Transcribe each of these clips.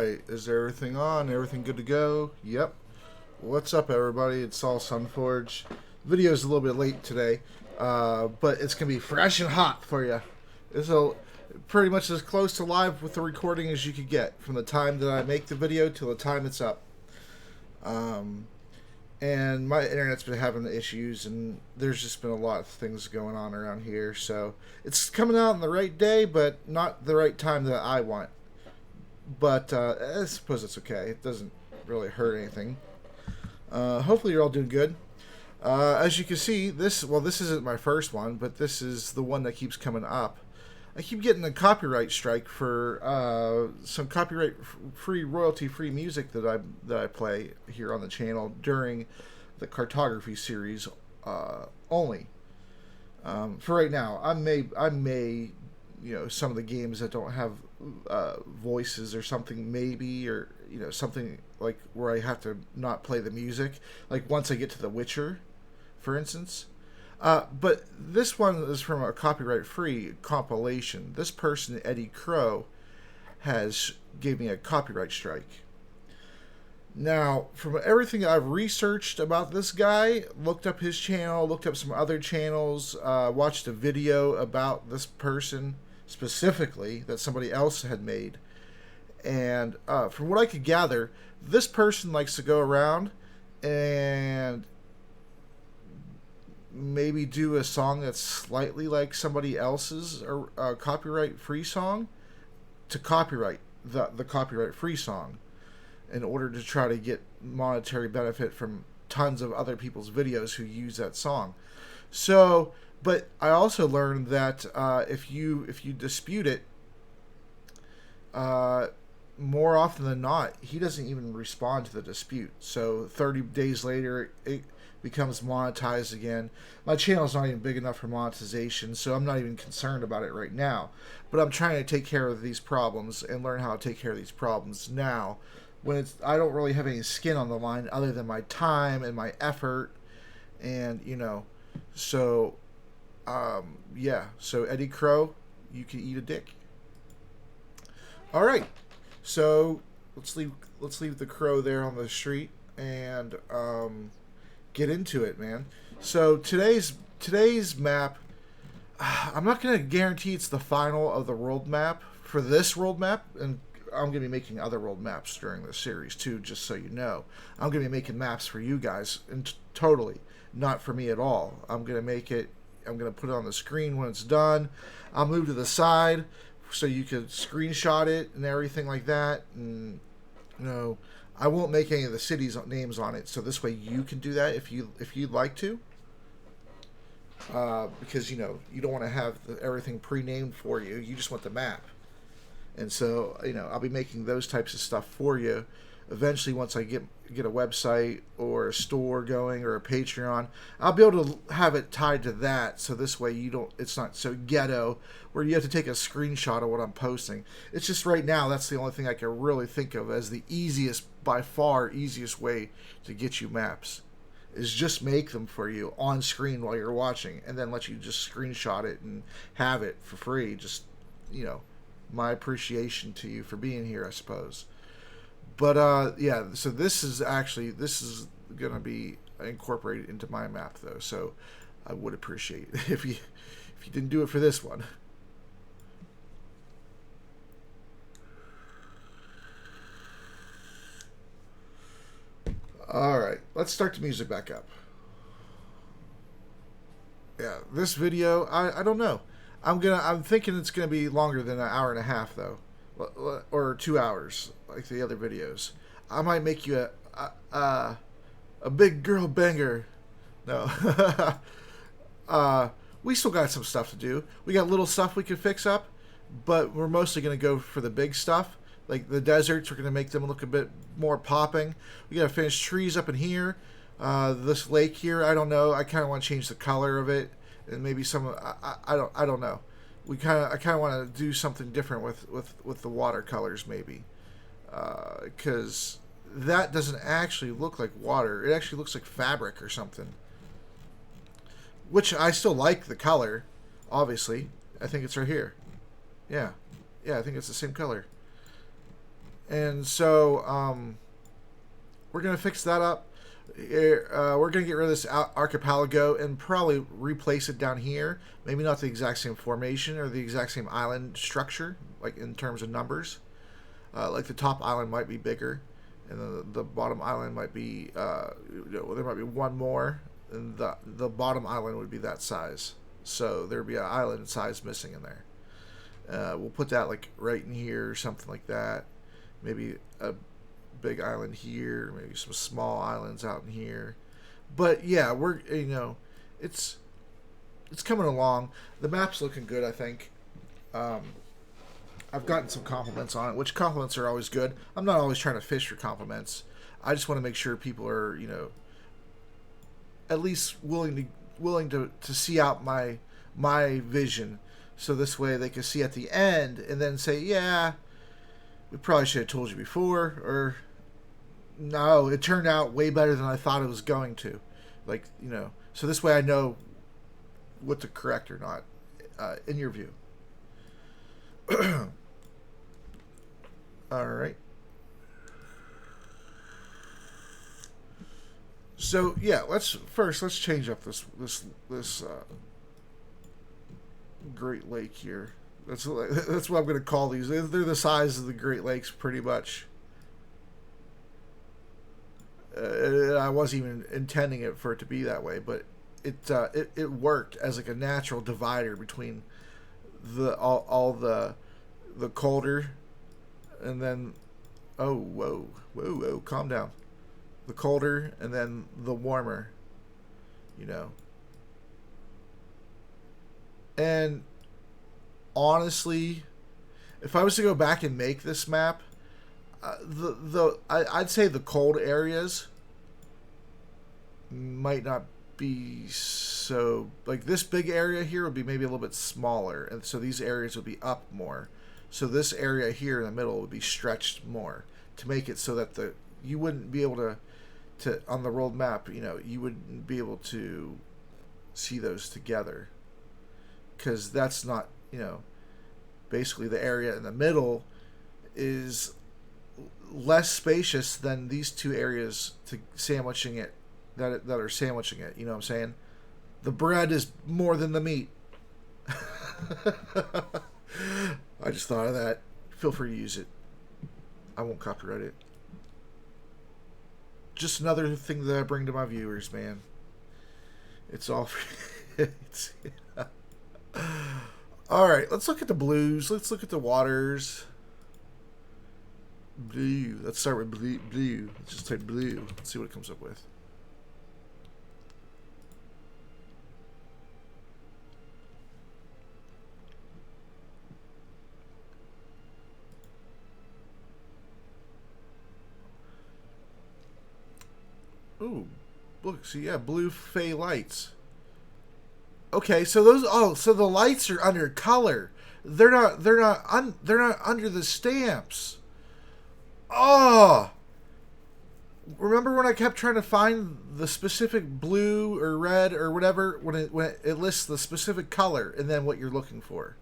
Alright, is everything on? Everything good to go? Yep. What's up, everybody? It's Saul Sunforge. Video's a little bit late today, but it's going to be fresh and hot for you. It's pretty much as close to live with the recording as you could get from the time that I make the video till the time it's up. And my internet's been having issues, and there's just been a lot of things going on around here, so it's coming out on the right day, but not the right time that I want. But I suppose it's okay. It doesn't really hurt anything. Hopefully you're all doing good. As you can see, this isn't my first one, but this is the one that keeps coming up. I keep getting a copyright strike for some copyright-free, royalty-free music that I play here on the channel during the cartography series only. For right now, I may, some of the games that don't have voices or something, maybe, or something like where I have to not play the music, like once I get to The Witcher, for instance. But this one is from a copyright-free compilation. This person, Eddie Crow, gave me a copyright strike. Now, from everything I've researched about this guy, looked up his channel, looked up some other channels, watched a video about this person specifically that somebody else had made, and from what I could gather, this person likes to go around and maybe do a song that's slightly like somebody else's copyright-free song to copyright the copyright-free song in order to try to get monetary benefit from tons of other people's videos who use that song. So, but I also learned that if you dispute it, more often than not, he doesn't even respond to the dispute. So 30 days later, it becomes monetized again. My channel's not even big enough for monetization, so I'm not even concerned about it right now. But I'm trying to take care of these problems and learn how to take care of these problems now, when I don't really have any skin on the line other than my time and my effort, and so yeah. So Eddie Crow, you can eat a dick. All right. So let's leave the crow there on the street and get into it, man. So today's map, I'm not going to guarantee it's the final of the world map for this world map, and I'm going to be making other world maps during this series too, just so you know. I'm going to be making maps for you guys, and totally not for me at all. I'm going to put it on the screen when it's done. I'll move to the side so you could screenshot it and everything like that. And I won't make any of the cities' names on it, so this way you can do that if you'd like to. Because you don't want to have everything pre-named for you. You just want the map. And so I'll be making those types of stuff for you. Eventually, once I get a website or a store going or a Patreon, I'll be able to have it tied to that. So this way it's not so ghetto where you have to take a screenshot of what I'm posting. It's just right now that's the only thing I can really think of as the by far easiest way to get you maps, is just make them for you on screen while you're watching, and then let you just screenshot it and have it for free. Just my appreciation to you for being here, I suppose. But yeah, so this is gonna be incorporated into my map though, so I would appreciate it if you didn't do it for this one. All right, let's start the music back up. Yeah, this video, I don't know. I'm thinking it's gonna be longer than an hour and a half though, or 2 hours like the other videos. I might make you a big girl banger. No, we still got some stuff to do. We got little stuff we could fix up, but we're mostly gonna go for the big stuff. Like the deserts, we're gonna make them look a bit more popping. We gotta finish trees up in here. This lake here, I don't know. I kind of want to change the color of it, and maybe some. I don't know. I kind of want to do something different with the watercolors, maybe, because that doesn't actually look like water. It actually looks like fabric or something. Which I still like the color, obviously. I think it's right here. Yeah, I think it's the same color. And so we're gonna fix that up. We're gonna get rid of this archipelago and probably replace it down here. Maybe not the exact same formation or the exact same island structure, like in terms of numbers. Like the top island might be bigger, and the bottom island might be there might be one more, and the bottom island would be that size. So there'd be an island size missing in there. We'll put that like right in here or something like that. Maybe a big island here, maybe some small islands out in here. But yeah, we're it's coming along. The map's looking good, I think. I've gotten some compliments on it, which compliments are always good. I'm not always trying to fish for compliments. I just want to make sure people are, at least willing to see out my vision, so this way they can see at the end and then say, yeah, we probably should have told you before, or no, it turned out way better than I thought it was going to. Like, so this way I know what to correct or not, in your view. All right. So yeah, let's change up this Great Lake here. That's what I'm going to call these. They're the size of the Great Lakes, pretty much. I wasn't even intending it for it to be that way, but it worked as like a natural divider between all the colder, and then whoa, calm down. The colder and then the warmer, And honestly, if I was to go back and make this map, I'd say the cold areas might not be so, like, this big area here would be maybe a little bit smaller, and so these areas would be up more. So this area here in the middle would be stretched more to make it so that you wouldn't be able to on the world map, you wouldn't be able to see those together, because that's not, basically the area in the middle is less spacious than these two areas that are sandwiching it. You know what I'm saying? The bread is more than the meat. I just thought of that. Feel free to use it. I won't copyright it. Just another thing that I bring to my viewers, man. It's all free. All right, let's look at the blues. Let's look at the waters. Blue. Let's start with blue. Let's just type blue. Let's see what it comes up with. Ooh, look, see, yeah, blue fey lights. Okay, so so the lights are under color. They're not under the stamps. Oh, remember when I kept trying to find the specific blue or red or whatever when it lists the specific color and then what you're looking for?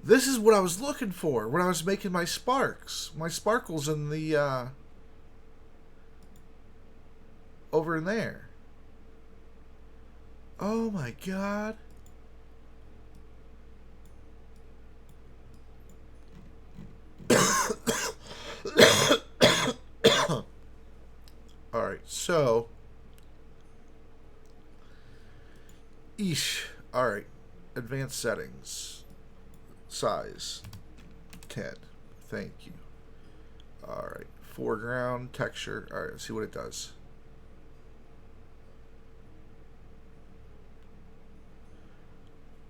This is what I was looking for when I was making my sparkles in the over in there. Oh my god. Alright, so. Alright. Advanced settings. Size. 10. Thank you. Alright. Foreground, texture. Alright, let's see what it does.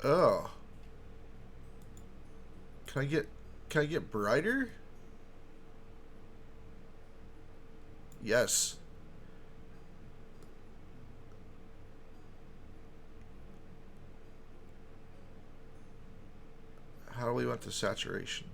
Oh. Can I get brighter? Yes. How do we want the saturation?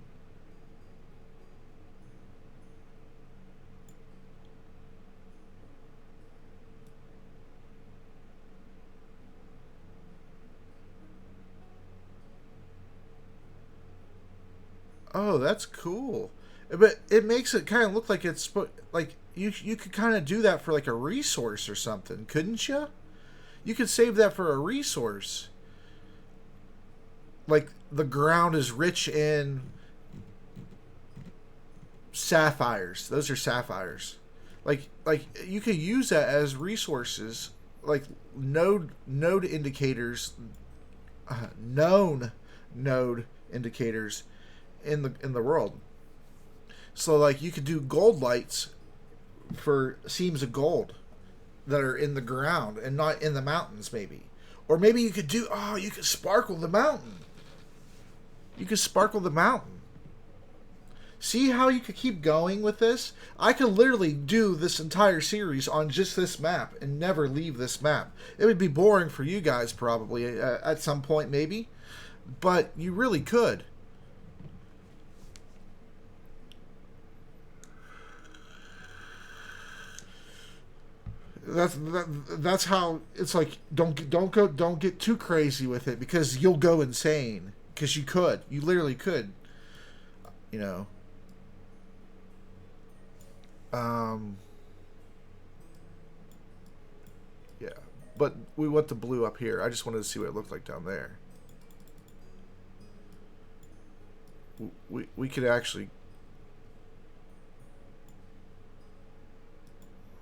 Oh, that's cool. But it makes it kind of look like it's like you could kind of do that for like a resource or something, couldn't you? You could save that for a resource. Like the ground is rich in sapphires. Those are sapphires. Like you could use that as resources, like node indicators, known node indicators in the world. So like you could do gold lights for seams of gold that are in the ground and not in the mountains, maybe. Or maybe you could do, oh, you could sparkle the mountain. You could sparkle the mountain. See how you could keep going with this? I could literally do this entire series on just this map and never leave this map. It would be boring for you guys probably at some point maybe, but you really could. That's how it's like. Don't get too crazy with it because you'll go insane. Because you literally could, you know. Um, yeah, but we want the blue up here. I just wanted to see what it looked like down there. We could actually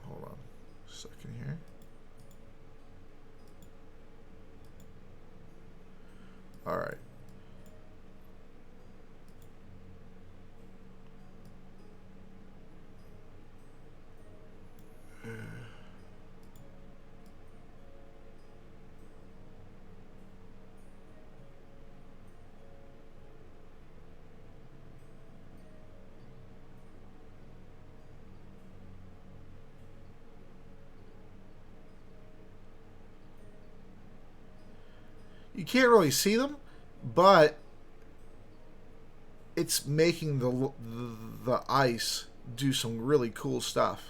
hold on a second here. All right. You can't really see them, but it's making the ice do some really cool stuff.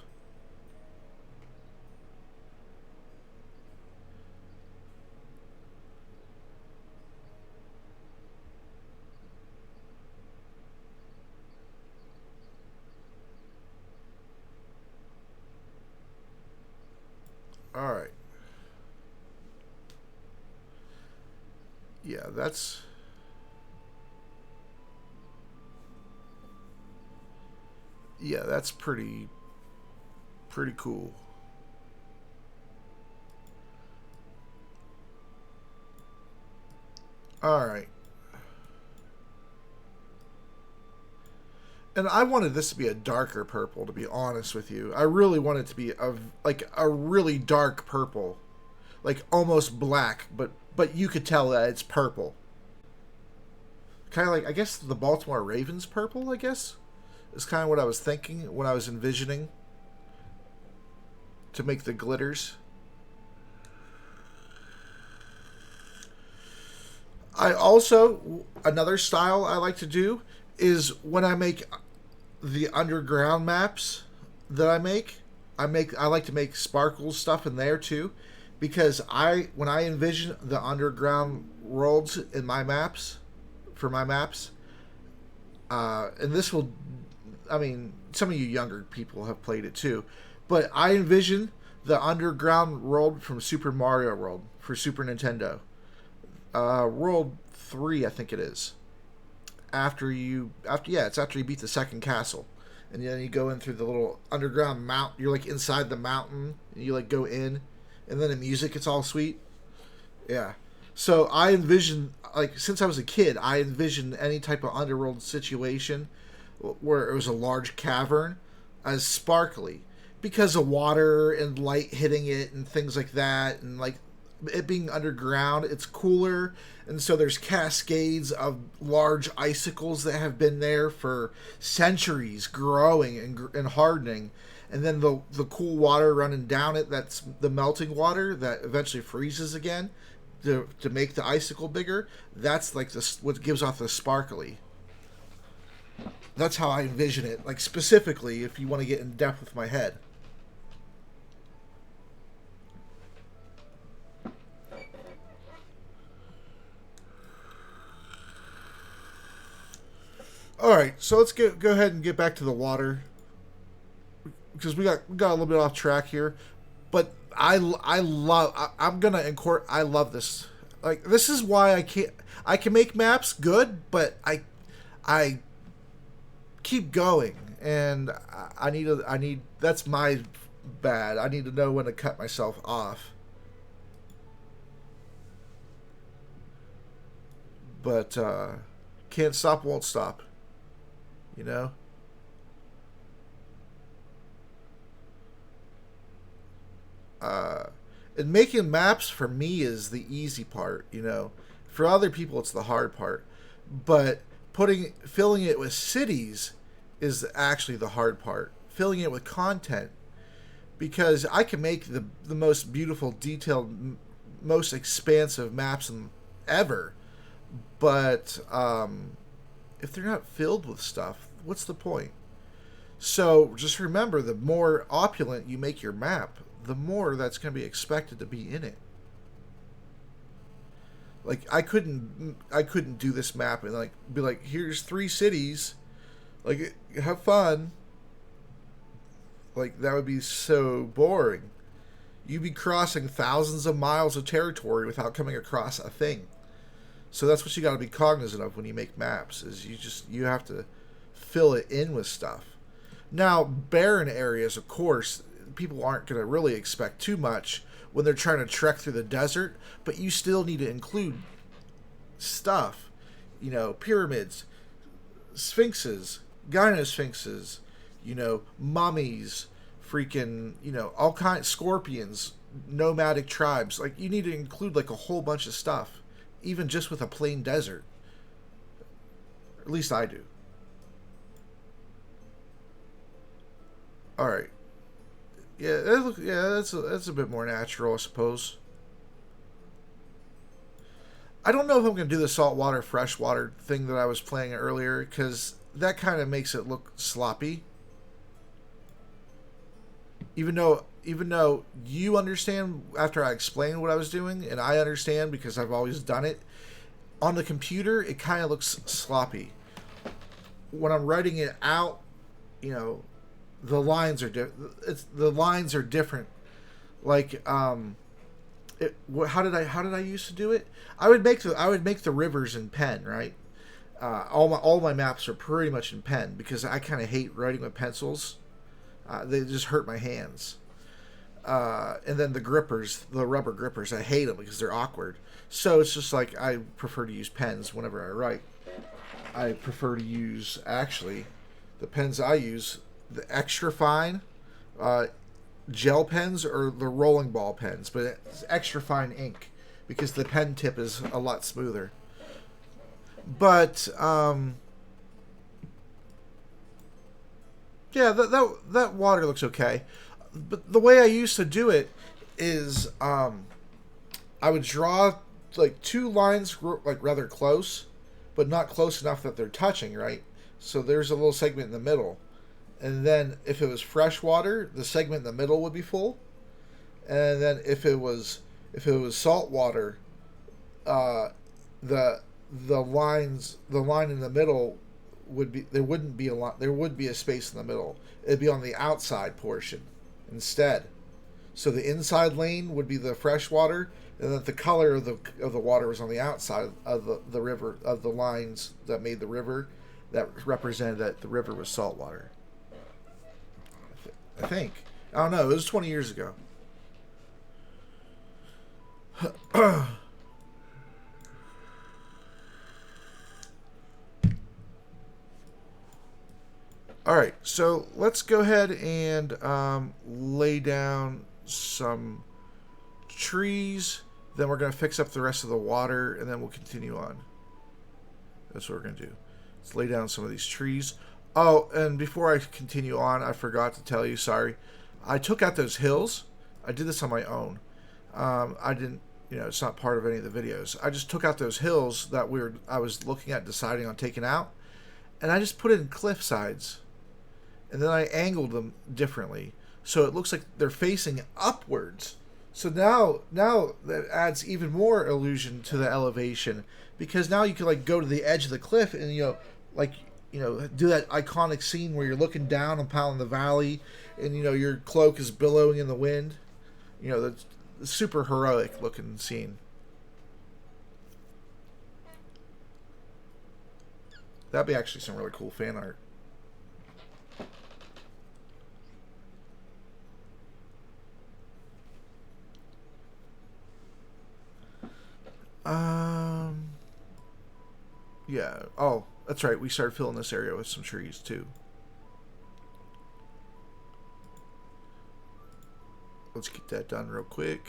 All right. Yeah, that's pretty cool. All right. And I wanted this to be a darker purple, to be honest with you. I really want it to be a really dark purple, like almost black, but you could tell that it's purple. Kind of like I guess the Baltimore Ravens purple. I guess is kind of what I was thinking when I was envisioning to make the glitters. I also another style I like to do is when I make the underground maps that I like to make sparkles stuff in there too, because I when I envision the underground worlds in my maps, for my maps, and this will, I mean, some of you younger people have played it too, but I envision the underground world from Super Mario World for Super Nintendo, World 3, I think it is. It's after you beat the second castle, and then you go in through the little underground mount. You're like inside the mountain, and you like go in, and then the music it's all sweet. Yeah. So I envision like since I was a kid, I envisioned any type of underworld situation where it was a large cavern as sparkly because of water and light hitting it and things like that, and like it being underground, it's cooler, and so there's cascades of large icicles that have been there for centuries, growing and hardening, and then the cool water running down it. That's the melting water that eventually freezes again to make the icicle bigger. That's like what gives off the sparkly. That's how I envision it. Like specifically, if you want to get in depth with my head. All right, so let's go ahead and get back to the water because we got a little bit off track here. But I'm gonna incorporate. I love this. Like this is why I can make maps good, but I keep going, and I need that's my bad. I need to know when to cut myself off. But can't stop, won't stop. You know. Uh, and making maps for me is the easy part. You know, for other people it's the hard part. But filling it with cities is actually the hard part. Filling it with content, because I can make the most beautiful, detailed, most expansive maps ever, but if they're not filled with stuff, what's the point? So just remember, the more opulent you make your map, the more that's going to be expected to be in it. Like I couldn't do this map and like be like, here's 3 cities, like have fun. Like that would be so boring. You'd be crossing thousands of miles of territory without coming across a thing. So that's what you got to be cognizant of when you make maps. Is you have to fill it in with stuff. Now, barren areas, of course, people aren't going to really expect too much when they're trying to trek through the desert, but you still need to include stuff. You know, pyramids, sphinxes, gynosphinxes, you know, mummies, freaking, you know, all kinds, scorpions, nomadic tribes. Like, you need to include like a whole bunch of stuff, even just with a plain desert. At least I do. All right. Yeah, that's a bit more natural, I suppose. I don't know if I'm going to do the saltwater, freshwater thing that I was playing earlier, because that kind of makes it look sloppy. Even though you understand after I explain what I was doing, and I understand because I've always done it, on the computer it kind of looks sloppy. When I'm writing it out, you know, the lines are the lines are different. Like how did I used to do it? I would make the rivers in pen, right? All my maps are pretty much in pen because I kind of hate writing with pencils. They just hurt my hands. And then the rubber grippers, I hate them because they're awkward. So it's just like I prefer to use pens whenever I write. I prefer to use, actually, the pens I use, the extra fine gel pens or the rolling ball pens, but it's extra fine ink because the pen tip is a lot smoother. But yeah, that water looks okay. But the way I used to do it is I would draw like 2 lines like rather close, but not close enough that they're touching, right? So there's a little segment in the middle. And then if it was fresh water, the segment in the middle would be full. And then if it was salt water, the line in the middle would be, there wouldn't be a lot, there would be a space in the middle. It'd be on the outside portion instead. So the inside lane would be the fresh water, and then the color of the water was on the outside of the river, of the lines that made the river, that represented that the river was salt water. I think. I don't know. It was 20 years ago. All right, so let's go ahead and lay down some trees. Then we're going to fix up the rest of the water, and then we'll continue on. That's what we're going to do. Let's lay down some of these trees. Oh, and before I continue on, I forgot to tell you, sorry. I took out those hills. I did this on my own. I didn't, it's not part of any of the videos. I just took out those hills that I was looking at deciding on taking out, and I just put it in cliff sides. And then I angled them differently, so it looks like they're facing upwards. So now that adds even more illusion to the elevation, because now you can like go to the edge of the cliff and like do that iconic scene where you're looking down upon the valley, and your cloak is billowing in the wind. That's a super heroic looking scene. That'd be actually some really cool fan art. Um. Yeah. Oh, that's right. We started filling this area with some trees too. Let's get that done real quick.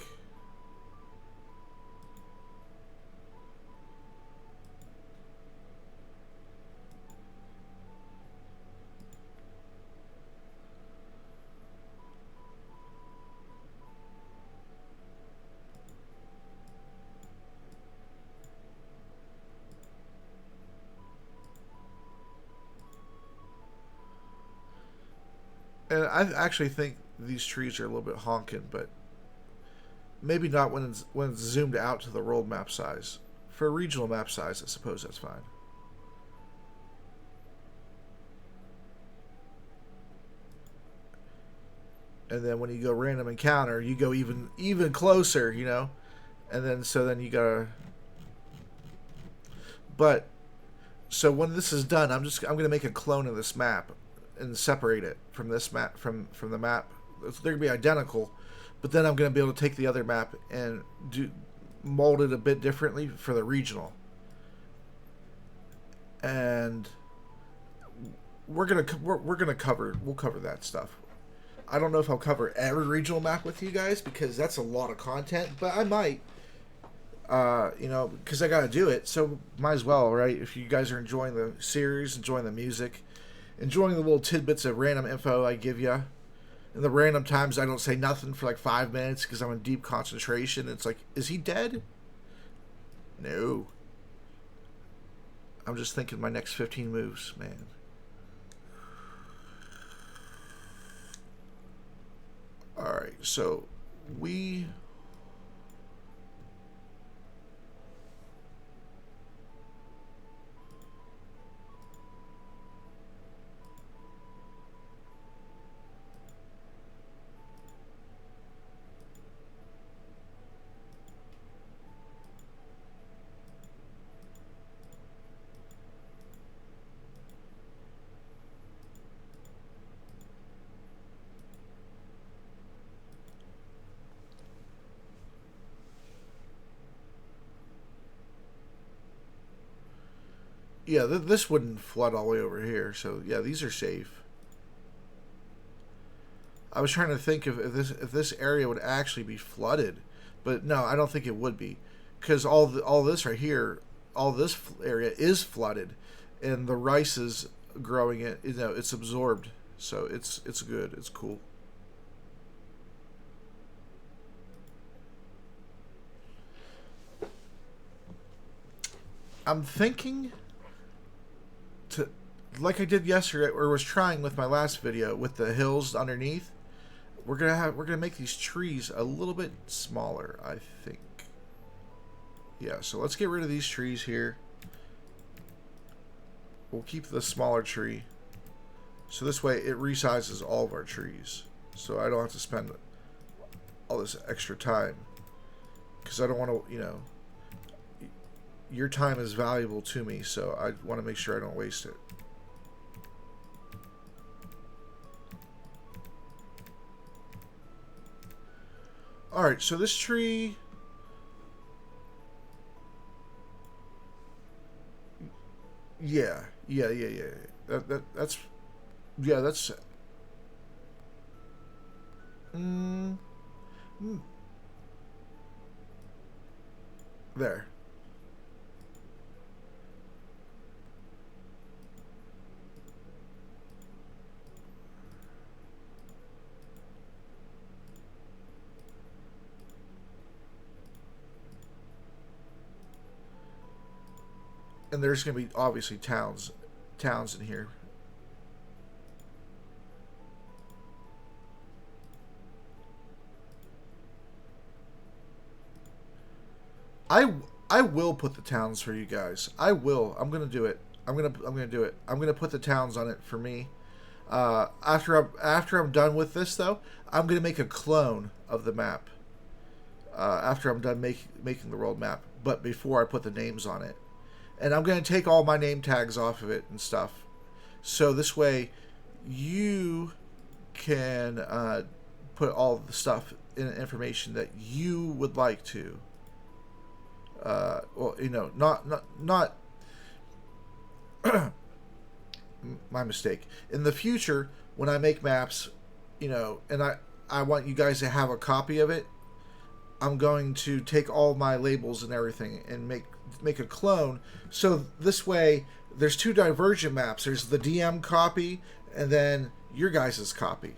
And I actually think these trees are a little bit honking, but maybe not when it's zoomed out to the world map size. For a regional map size, I suppose that's fine. And then when you go random encounter, you go even closer, and then you gotta. But so when this is done, I'm gonna make a clone of this map and separate it from this map from the map. They're gonna be identical, but then I'm gonna be able to take the other map and mold it a bit differently for the regional. And we'll cover that stuff. I don't know if I'll cover every regional map with you guys because that's a lot of content, but I might. Because I gotta do it, so might as well, right? If you guys are enjoying the series, enjoying the music, enjoying the little tidbits of random info I give you, and the random times I don't say nothing for like 5 minutes because I'm in deep concentration. It's like, is he dead? No. I'm just thinking my next 15 moves, man. Alright, so we... Yeah, this wouldn't flood all the way over here, so yeah, these are safe. I was trying to think if this area would actually be flooded, but no, I don't think it would be, because all this right here, all this area is flooded, and the rice is growing it. It's absorbed, so it's good. It's cool. I'm thinking to, like I did yesterday, or was trying with my last video with the hills underneath. We're gonna make these trees a little bit smaller, I think. Yeah, so let's get rid of these trees here. We'll keep the smaller tree. So this way it resizes all of our trees. So I don't have to spend all this extra time. Because I don't want to, your time is valuable to me, so I want to make sure I don't waste it. Alright, so this tree... Yeah. That's... Yeah, that's... There. And there's going to be obviously towns in here. I will put the towns for you guys. I will. I'm going to do it. I'm gonna do it. I'm gonna put the towns on it for me. After I'm done with this though, I'm gonna make a clone of the map. After I'm done making the world map, but before I put the names on it, and I'm gonna take all my name tags off of it and stuff. So this way, you can put all the stuff in information that you would like to. Well, you know, not my mistake. In the future, when I make maps, you know, and I want you guys to have a copy of it, I'm going to take all my labels and everything and make a clone. So this way, there's two divergent maps. There's the DM copy and then your guys' copy,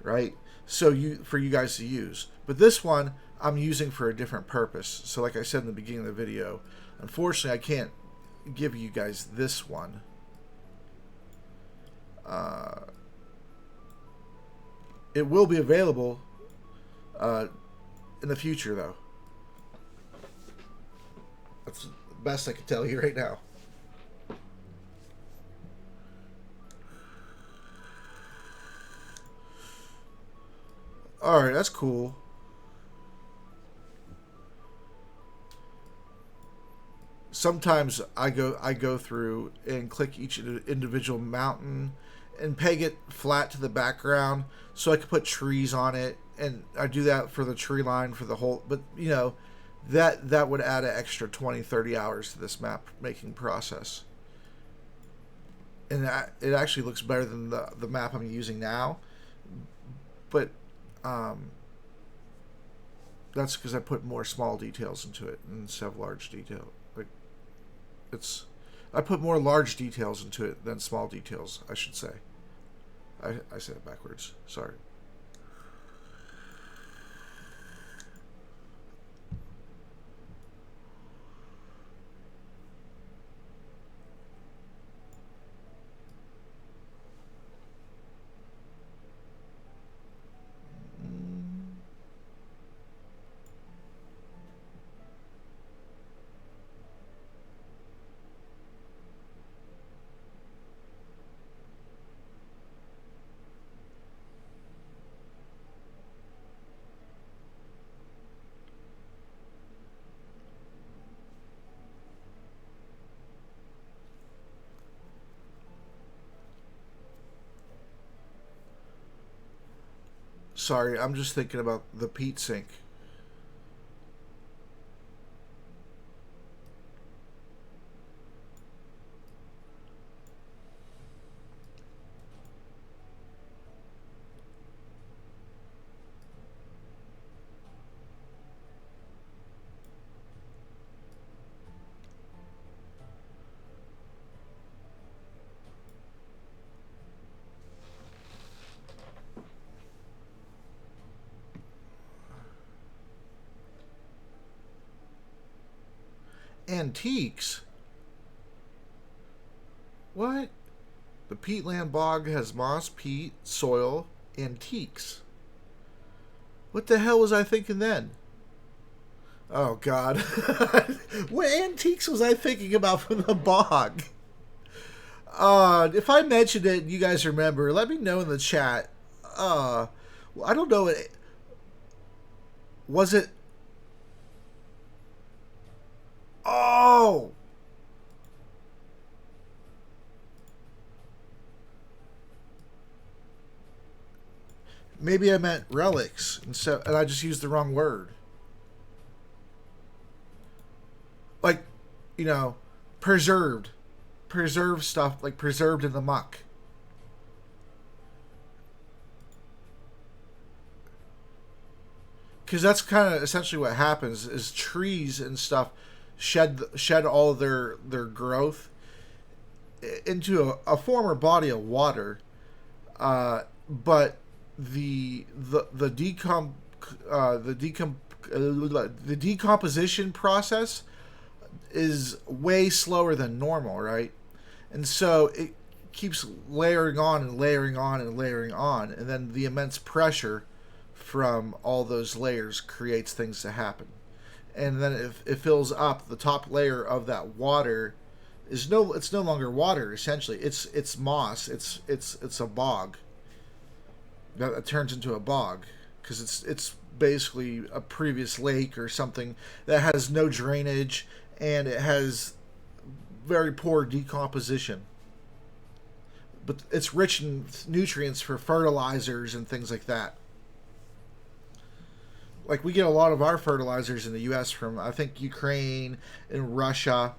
right? So for you guys to use. But this one I'm using for a different purpose. So like I said in the beginning of the video, unfortunately I can't give you guys this one. It will be available in the future, though. That's the best I can tell you right now. Alright, that's cool. Sometimes I go through and click each individual mountain and peg it flat to the background so I can put trees on it, and I do that for the tree line for the whole, but you know, that would add an extra 20-30 hours to this map making process, and it actually looks better than the map I'm using now, but that's because I put more small details into it instead of large detail. Like, I put more large details into it than small details, I should say. I said it backwards. Sorry. Sorry, I'm just thinking about the peat sink. Antiques? What? The peatland bog has moss, peat, soil, antiques. What the hell was I thinking then? Oh, God. What antiques was I thinking about from the bog? If I mentioned it and you guys remember, let me know in the chat. I don't know. Was it... Oh! Maybe I meant relics, and I just used the wrong word. Like, you know, preserved. Preserved stuff, like preserved in the muck. Because that's kind of essentially what happens, is trees and stuff shed all of their growth into a former body of water, but the decomposition process is way slower than normal, right? And so it keeps layering on and layering on and layering on, and then the immense pressure from all those layers creates things to happen. And then it fills up the top layer of that water is no, it's no longer water. Essentially, it's moss. It's a bog that turns into a bog because it's basically a previous lake or something that has no drainage and it has very poor decomposition. But it's rich in nutrients for fertilizers and things like that. Like we get a lot of our fertilizers in the U.S. from I think Ukraine and Russia,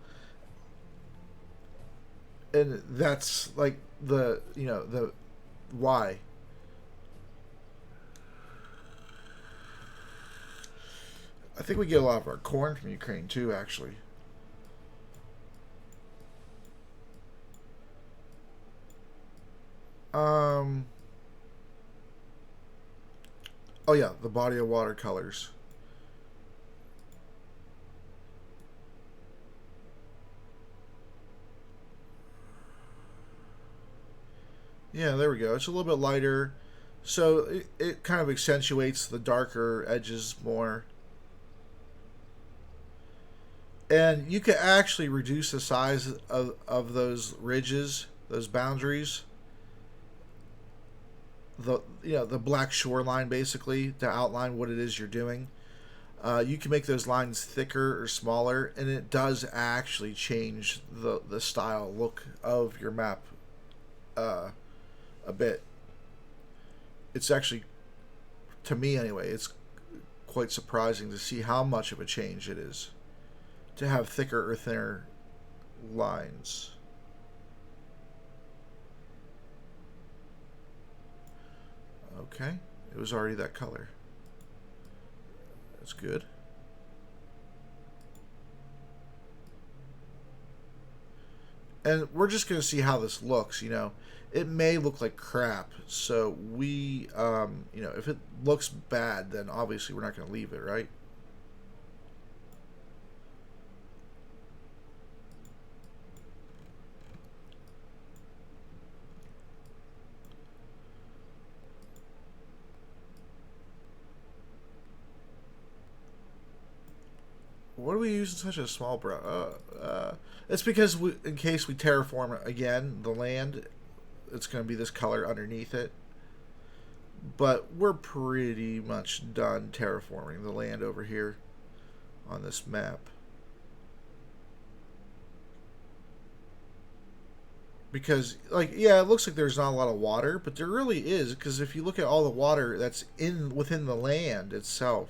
and that's like the why. I think we get a lot of our corn from Ukraine too, actually. Um. Oh yeah, the body of watercolors. Yeah, there we go. It's a little bit lighter, so it kind of accentuates the darker edges more. And you can actually reduce the size of those ridges, those boundaries, the black shoreline basically to outline what it is you're doing. You can make those lines thicker or smaller, and it does actually change the style look of your map uh, a bit. It's actually, to me anyway, it's quite surprising to see how much of a change it is to have thicker or thinner lines. Okay, it was already that color. That's good. And we're just going to see how this looks. It may look like crap. So if it looks bad, then obviously we're not going to leave it, right? What are we using such a small brush? It's because in case we terraform again the land, it's going to be this color underneath it. But we're pretty much done terraforming the land over here on this map. Because, like, yeah, it looks like there's not a lot of water, but there really is. Because if you look at all the water that's in within the land itself,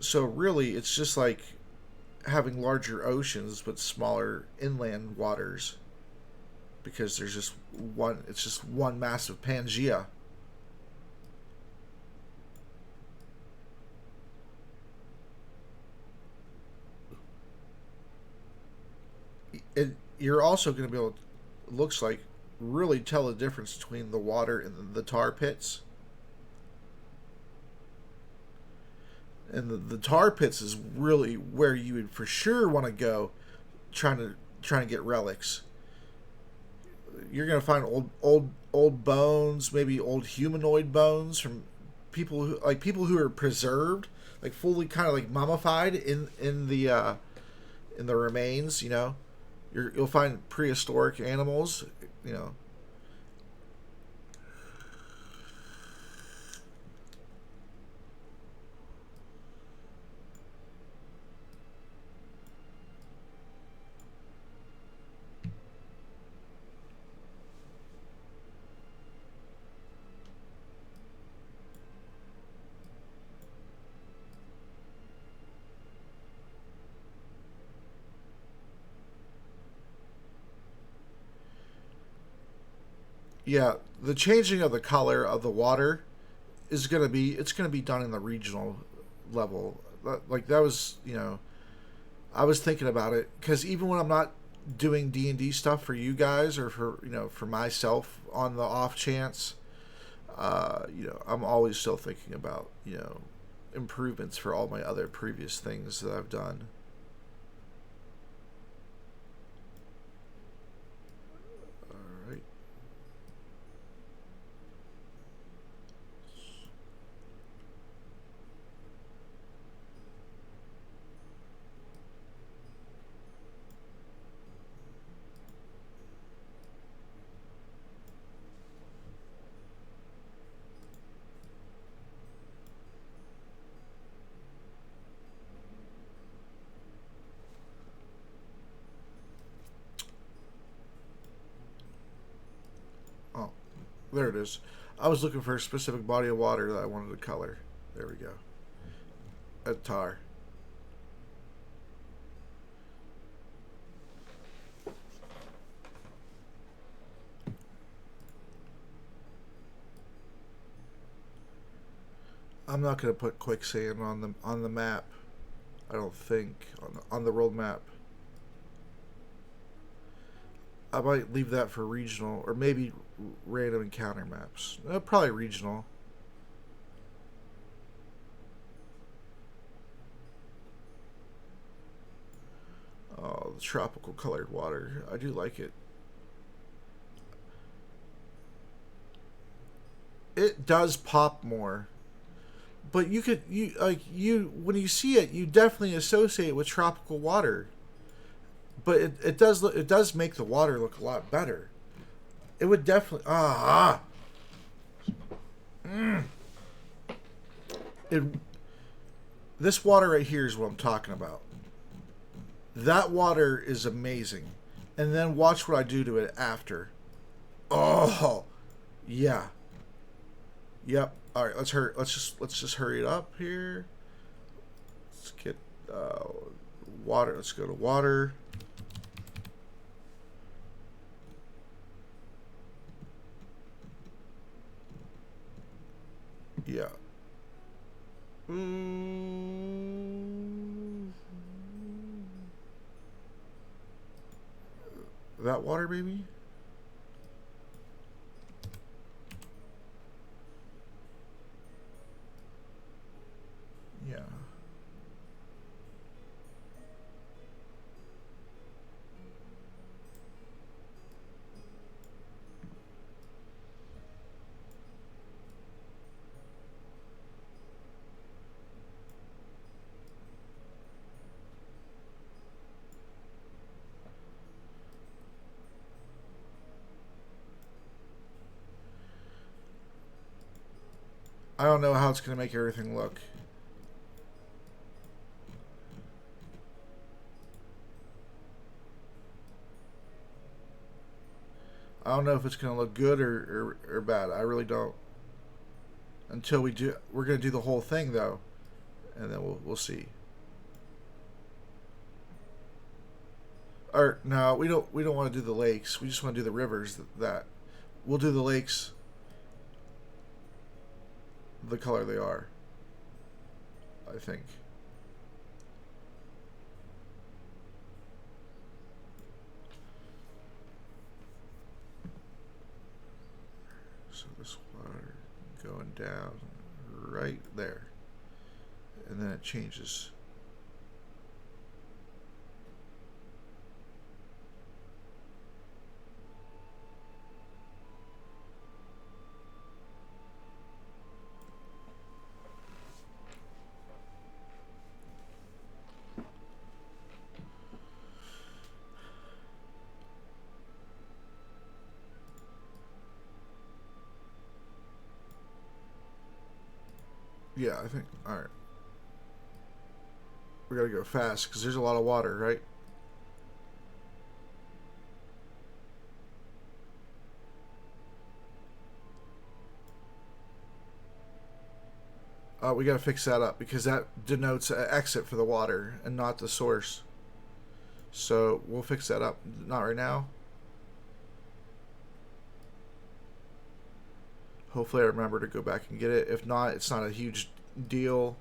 so really it's just like having larger oceans but smaller inland waters because there's just one, it's just one massive Pangea. You're also going to be able to, looks like, really tell the difference between the water and the tar pits. And the tar pits is really where you would for sure want to go trying to get relics. You're gonna find old bones, maybe old humanoid bones from people who are preserved, like fully kind of like mummified in the remains. You'll find prehistoric animals. You know, yeah. The changing of the color of the water is gonna be done in the regional level. Like that was I was thinking about it because even when I'm not doing D&D stuff for you guys or for myself on the off chance, I'm always still thinking about improvements for all my other previous things that I've done. All right. There it is. I was looking for a specific body of water that I wanted to color. There we go. A tar. I'm not gonna put quicksand on the map. I don't think on the world map. I might leave that for regional or maybe random encounter maps. Probably regional. Oh, the tropical colored water. I do like it. It does pop more. But you when you see it, you definitely associate it with tropical water. But it does make the water look a lot better. It would definitely it this water right here is what I'm talking about. That water is amazing. And then watch what I do to it after. Oh, yeah. Yep. All right, let's hurry. Let's just hurry it up here. Let's get water. Let's go to water. Yeah. That water, baby. Yeah. I don't know how it's going to make everything look. I don't know if it's going to look good or bad. I really don't. Until we do, we're going to do the whole thing though, and then we'll see. Or no, we don't want to do the lakes. We just want to do the rivers. That we'll do the lakes the color they are. I think. So this water going down right there, and then it changes. Yeah, I think. All right, we gotta go fast because there's a lot of water, right? We gotta fix that up because that denotes an exit for the water and not the source. So we'll fix that up. Not right now. Hopefully I remember to go back and get it. If not, it's not a huge deal.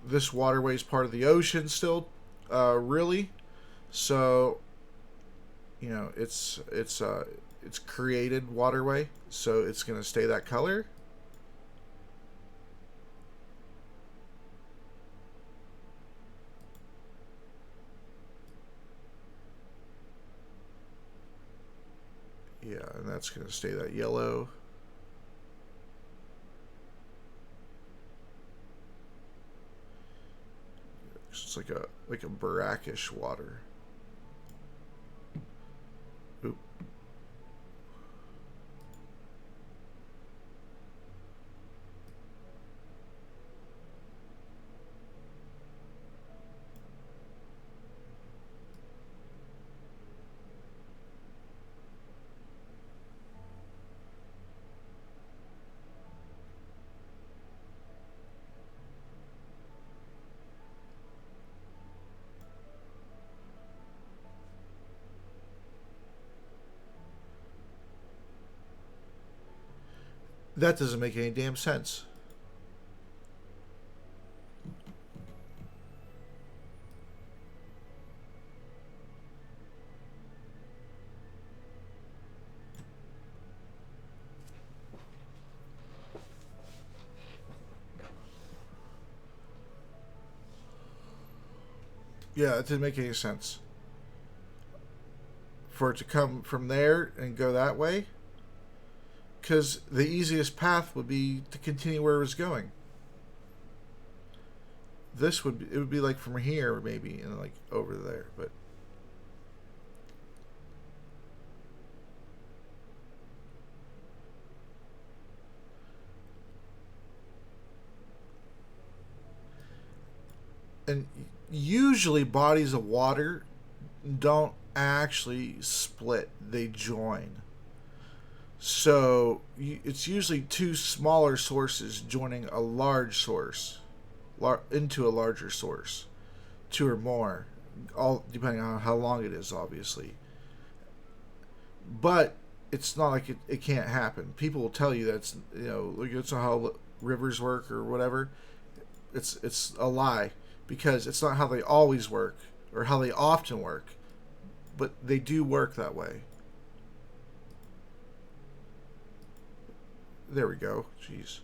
This waterway is part of the ocean still, really. So, you know, it's created waterway, so it's gonna stay that color. Yeah, and that's gonna stay that yellow. It's like a brackish water. Oop. That doesn't make any damn sense. Yeah, it didn't make any sense. For it to come from there and go that way, because the easiest path would be to continue where it was going. It would be like from here maybe and like over there, but and usually bodies of water don't actually split, they join. So it's usually two smaller sources joining a large source into a larger source, two or more, all depending on how long it is, obviously. But it's not like it can't happen. People will tell you that's like it's not how rivers work or whatever. It's a lie because it's not how they always work or how they often work, but they do work that way. There we go. Jeez.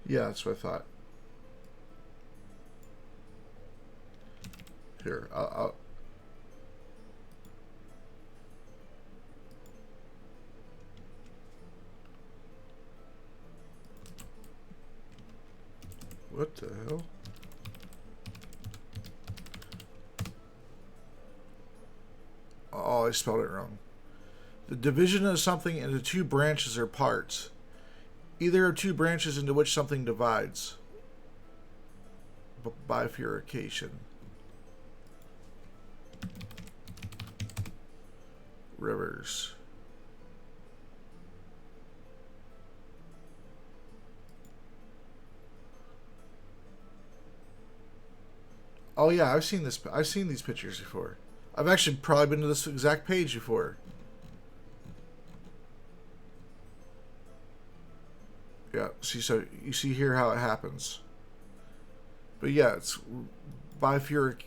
Yeah, that's what I thought. Here, I'll what the hell? Oh, I spelled it wrong. The division of something into two branches or parts. Either of two branches into which something divides. Bifurcation. Rivers. Oh yeah, I've seen this. I've seen these pictures before. I've actually probably been to this exact page before. Yeah, see, so you see here how it happens. But yeah, it's bifurication.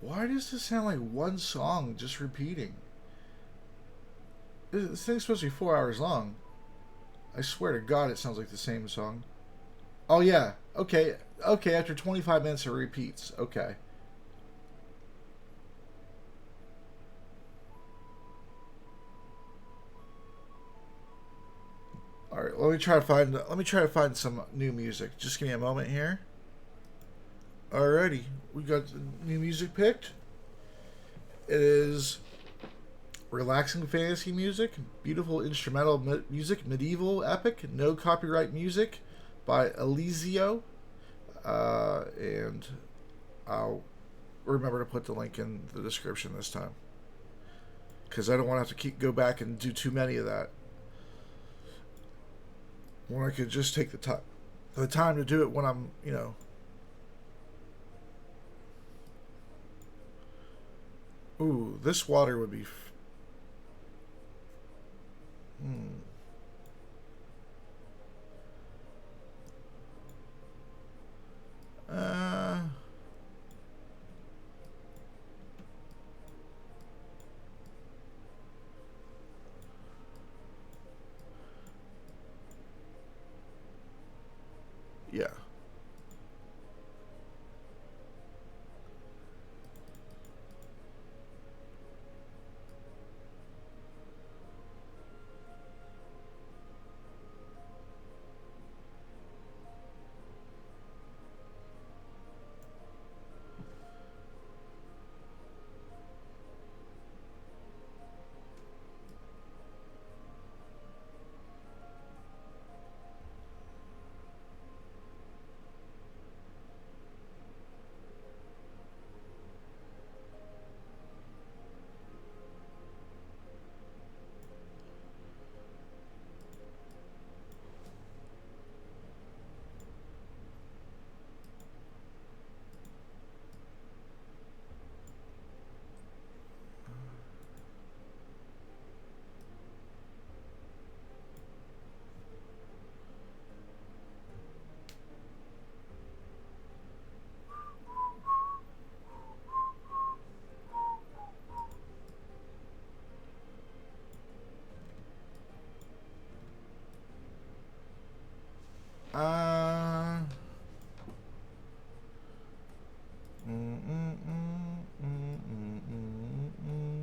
Why does this sound like one song just repeating? This thing's supposed to be 4 hours long. I swear to God, it sounds like the same song. Oh yeah. Okay. Okay. After 25 minutes, it repeats. Okay. All right. Let me try to find some new music. Just give me a moment here. Alrighty, we got new music picked. It is relaxing fantasy music, beautiful instrumental music, medieval epic, no copyright music by Elizio. And I'll remember to put the link in the description this time. Because I don't want to have to go back and do too many of that. When I could just take the time to do it when I'm, Ooh, this water would be. Hmm. Uh. Yeah. Uh. Mm, mm, mm, mm, mm, mm, mm,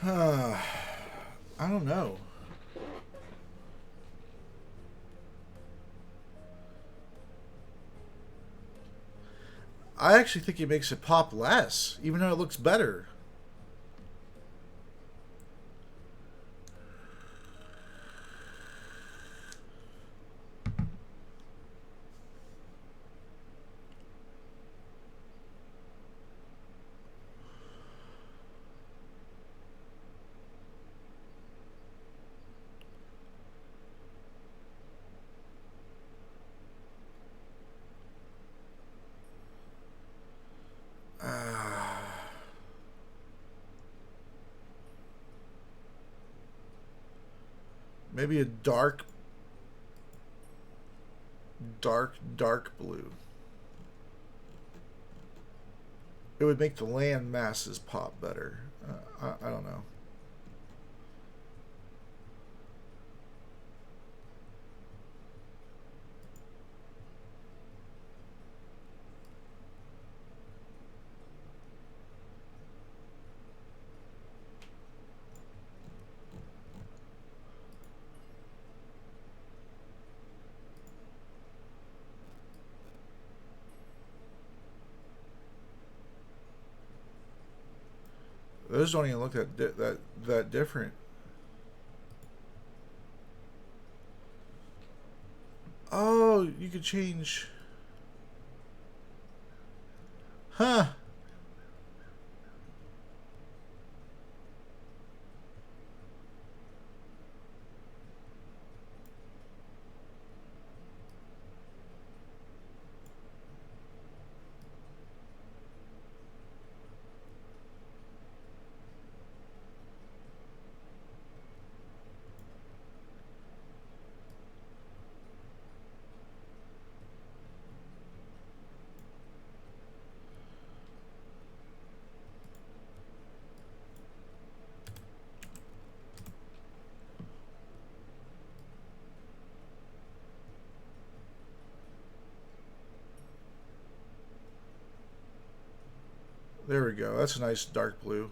mm. I don't know. I actually think it makes it pop less, even though it looks better. Maybe a dark blue. It would make the land masses pop better. I don't know. Those don't even look that different. Oh, you could change. Huh. There we go. That's a nice dark blue.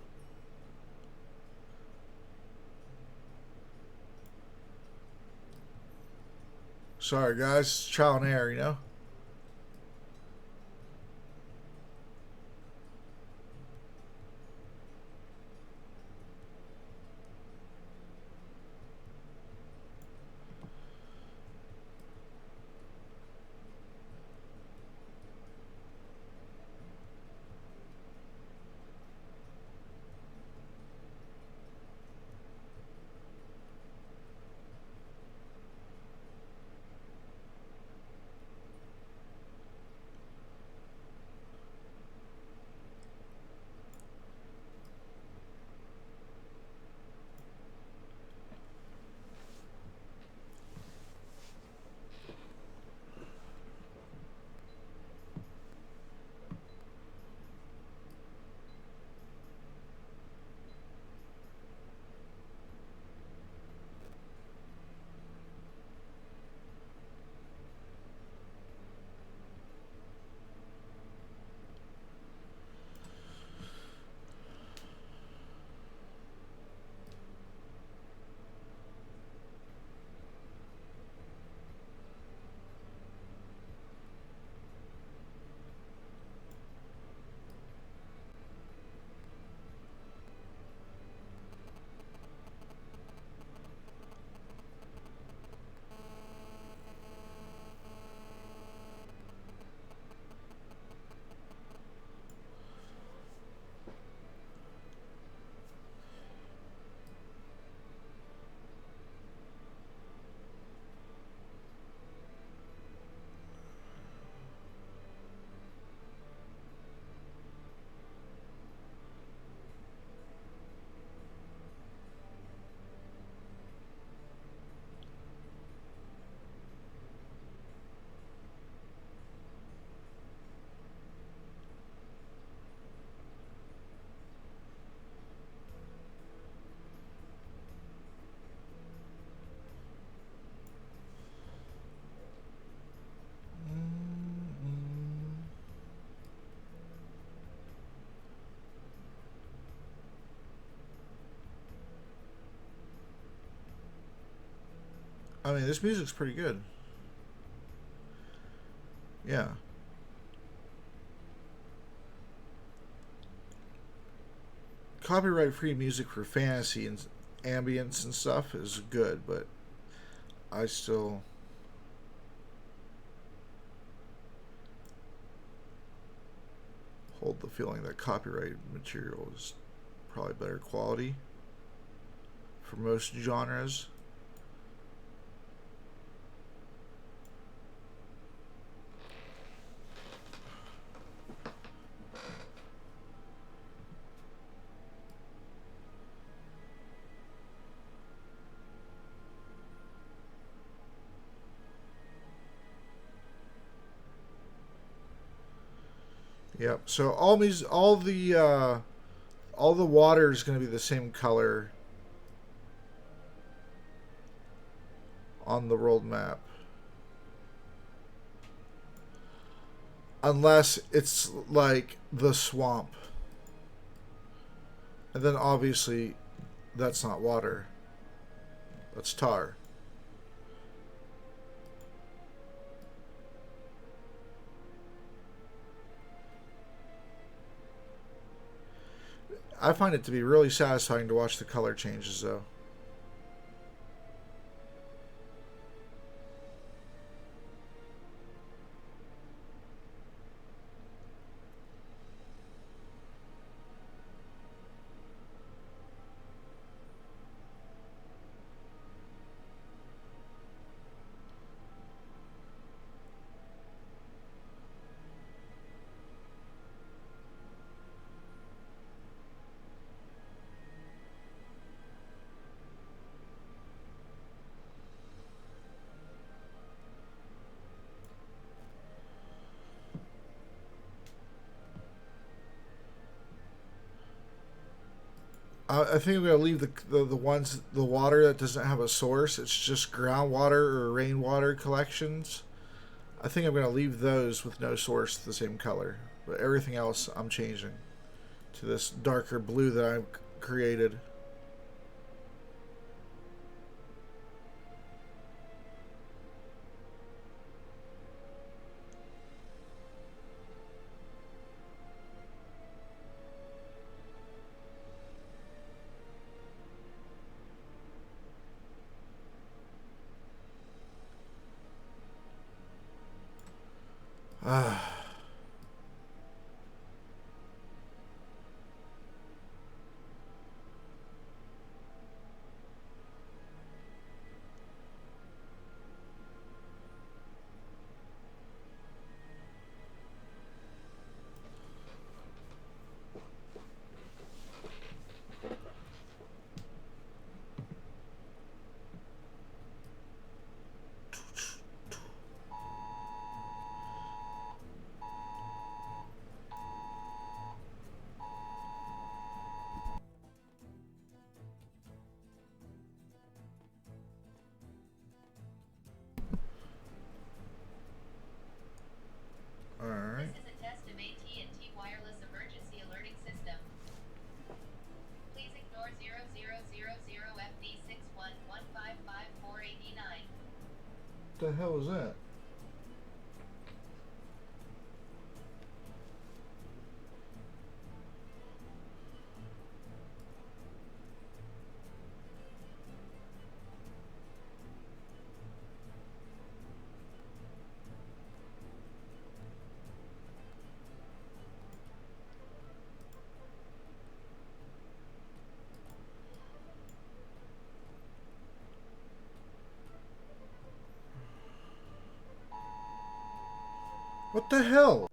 Sorry, guys. Trial and error, you know? I mean, this music's pretty good. Yeah. Copyright free music for fantasy and ambience and stuff is good, but I still hold the feeling that copyrighted material is probably better quality for most genres. Yep. So all the water is going to be the same color on the world map, unless it's like the swamp, and then obviously that's not water. That's tar. I find it to be really satisfying to watch the color changes, though. I think I'm gonna leave the water that doesn't have a source. It's just groundwater or rainwater collections. I think I'm gonna leave those with no source the same color, but everything else I'm changing. to this darker blue that I've created. Alright. This is a test of AT&T wireless emergency alerting system. Please ignore 0000FD61155489. What the hell is that? What the hell?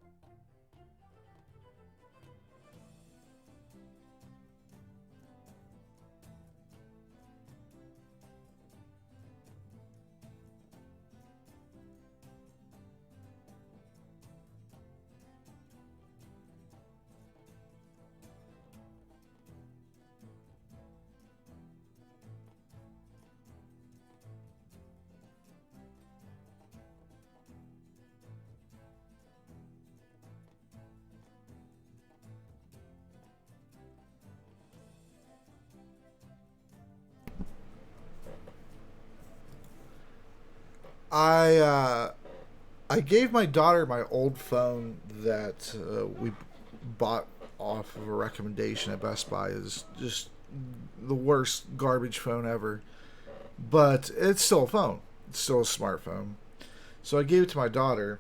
I I gave my daughter my old phone that we bought off of a recommendation at Best Buy. Is just the worst garbage phone ever, but it's still a phone. It's still a smartphone. So I gave it to my daughter.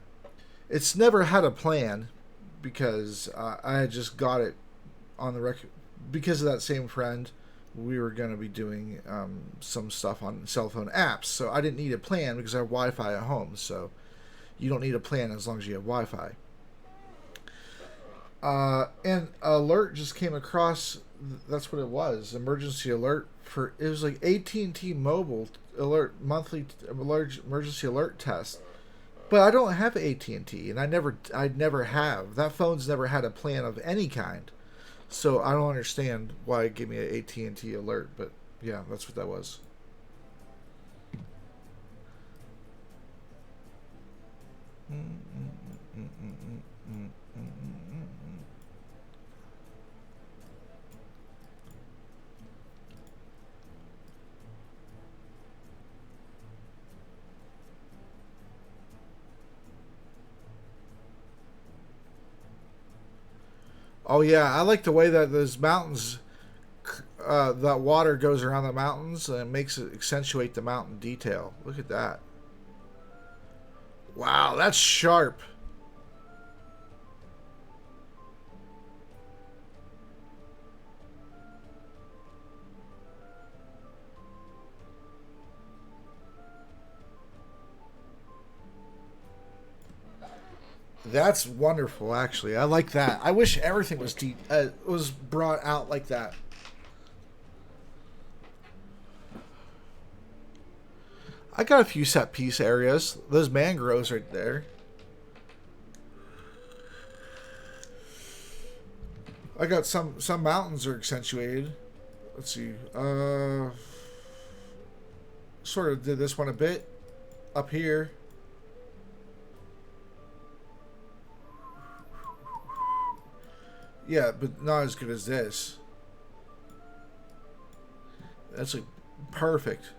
It's never had a plan because I had just got it on the because of that same friend. We were going to be doing some stuff on cell phone apps, so I didn't need a plan because I have Wi-Fi at home. So you don't need a plan as long as you have Wi-Fi. And alert just came across. That's what it was. Emergency alert for it was like AT&T Mobile alert monthly emergency alert test. But I don't have AT&T, and I never have. That phone's never had a plan of any kind. So I don't understand why it gave me an AT&T alert, but yeah, that's what that was. Oh yeah, I like the way that those mountains, that water goes around the mountains and it makes it accentuate the mountain detail. Look at that. Wow, that's sharp. That's wonderful, actually. I like that. I wish everything was brought out like that. I got a few set piece areas. Those mangroves right there. I got some mountains are accentuated. Let's see. Sort of did this one a bit up here. Yeah, but not as good as this. That's like perfect.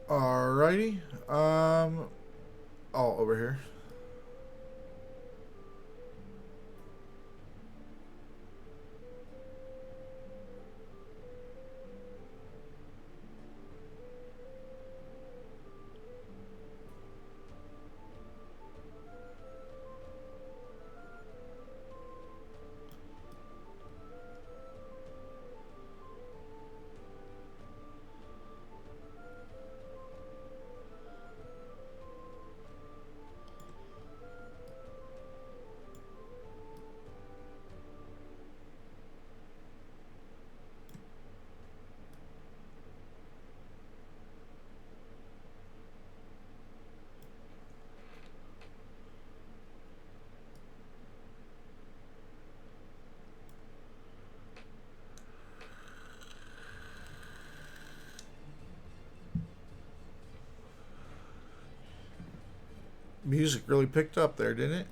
Alrighty. Oh, over here. Music really picked up there, didn't it?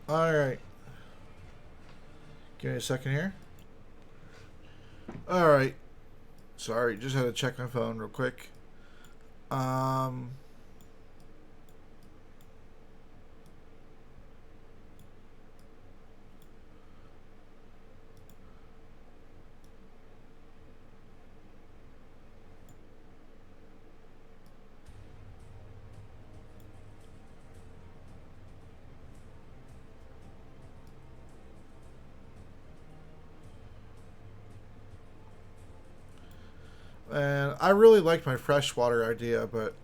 Alright. Give me a second here. Alright. Sorry, just had to check my phone real quick. Um. And I really liked my freshwater idea, but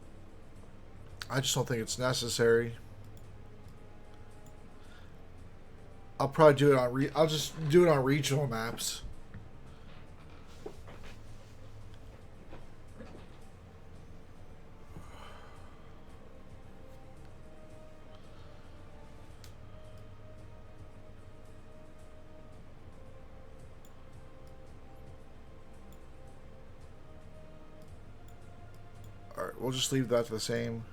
I just don't think it's necessary. I'll probably do it on. I'll just do it on regional maps. All right, we'll just leave that the same.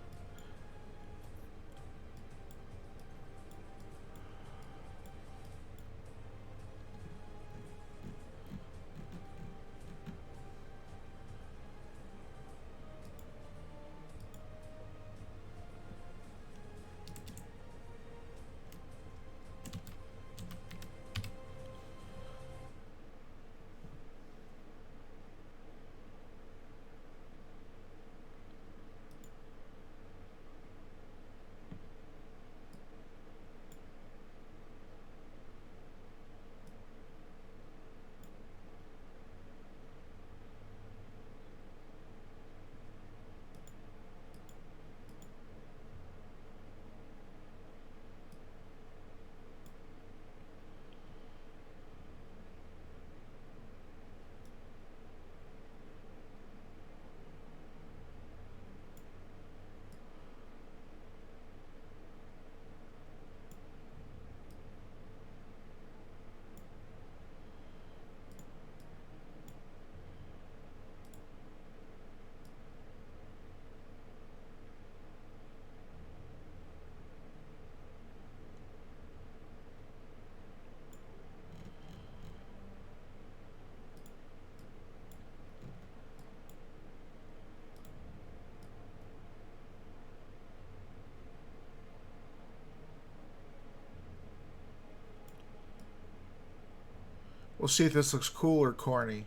We'll see if this looks cool or corny.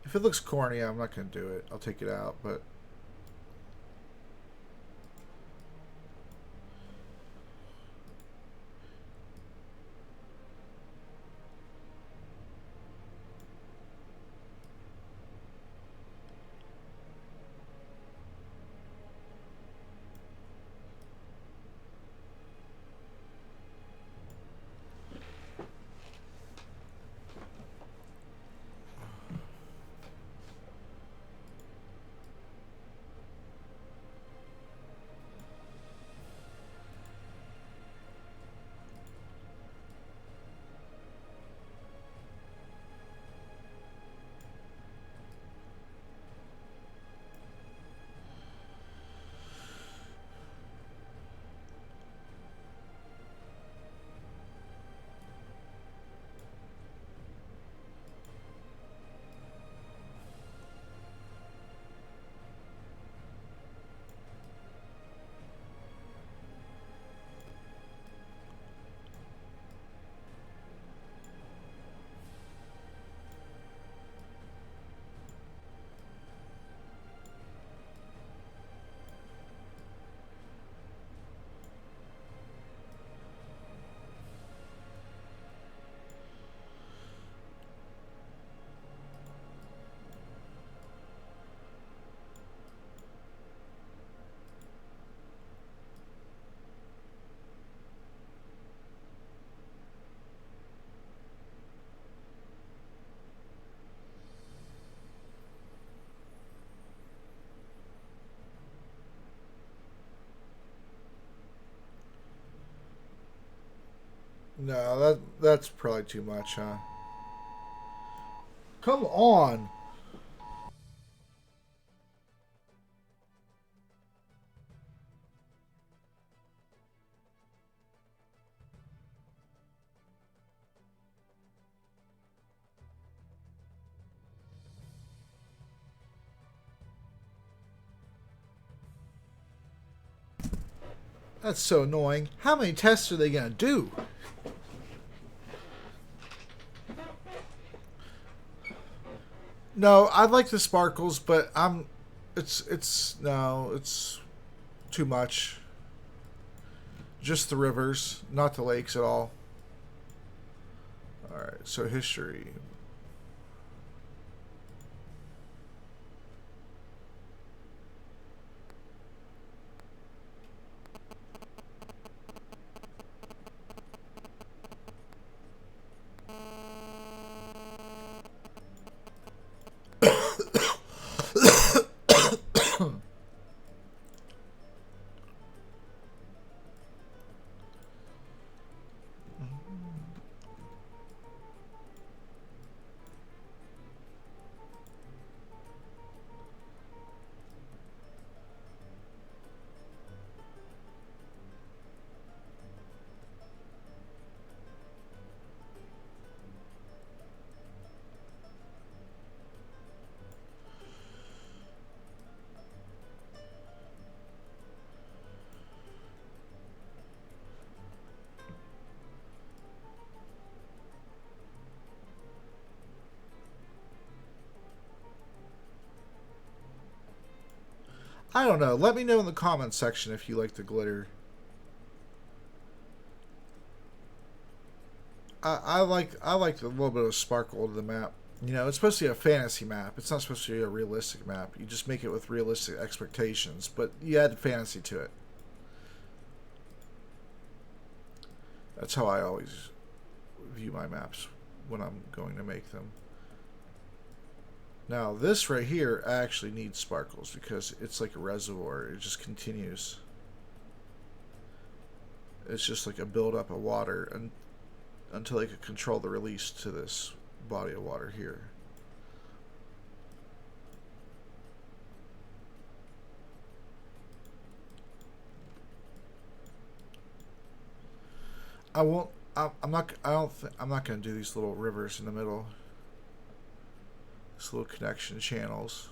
If it looks corny, I'm not going to do it. I'll take it out, but no, that's probably too much, huh? Come on. That's so annoying. How many tests are they going to do? No, I like the sparkles, but it's no, it's too much. Just the rivers, not the lakes at all. All right, so history. I don't know. Let me know in the comments section if you like the glitter. I like a little bit of sparkle to the map. You know, it's supposed to be a fantasy map. It's not supposed to be a realistic map. You just make it with realistic expectations, but you add fantasy to it. That's how I always view my maps when I'm going to make them. Now, this right here actually needs sparkles because it's like a reservoir. It just continues. It's just like a buildup of water until they could control the release to this body of water here. I won't. I'm not. I don't. I'm not going to do these little rivers in the middle. These little connection channels.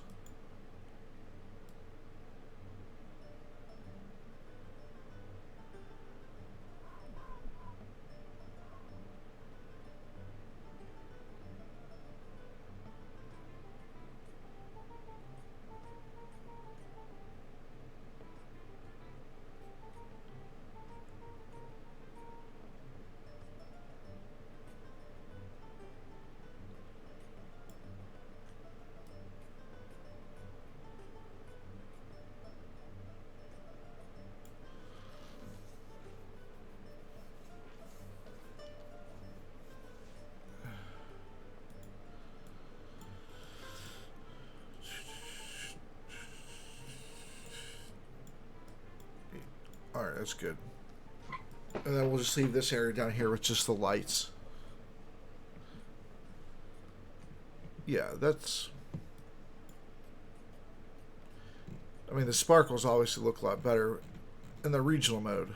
Alright, that's good. And then we'll just leave this area down here with just the lights. Yeah, that's... I mean, the sparkles obviously look a lot better in the regional mode.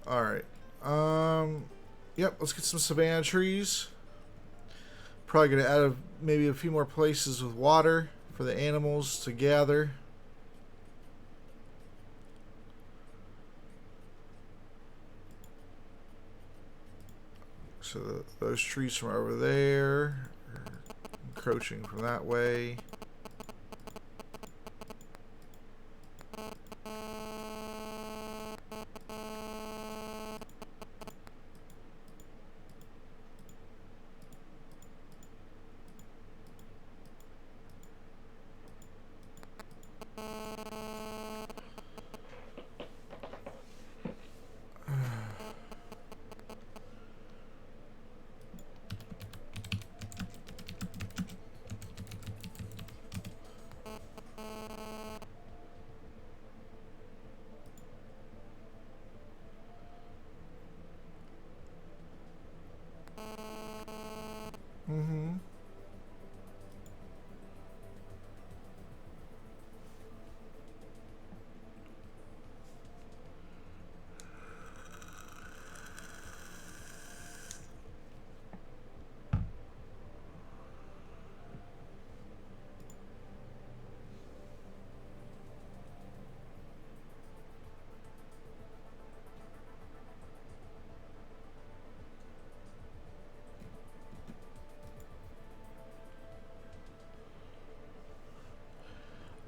Alright. Yep, let's get some savanna trees. Probably going to add maybe a few more places with water for the animals to gather. So those trees from over there are encroaching from that way. Mm-hmm.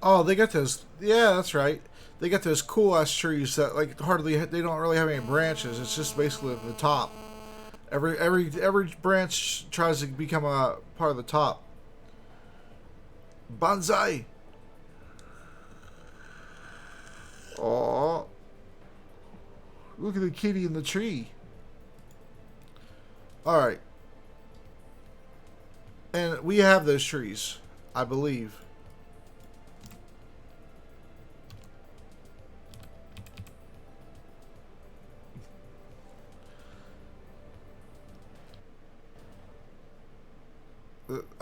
Oh, they got those. Yeah, that's right. They got those cool ass trees that like hardly they don't really have any branches. It's just basically the top. Every branch tries to become a part of the top. Bonsai. Oh, look at the kitty in the tree. All right, and we have those trees, I believe.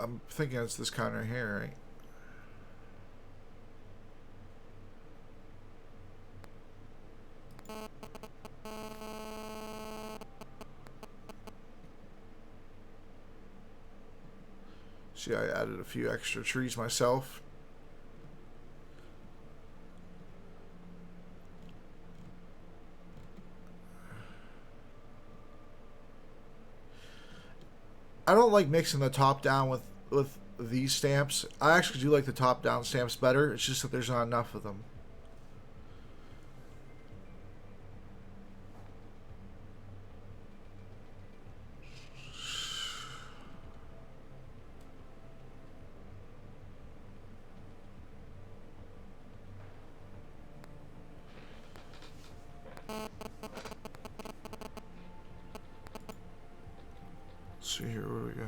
I'm thinking it's this kind right here, right? See, I added a few extra trees myself. I don't like mixing the top down with these stamps. I actually do like the top down stamps better. It's just that there's not enough of them. Let's see here, what do we got?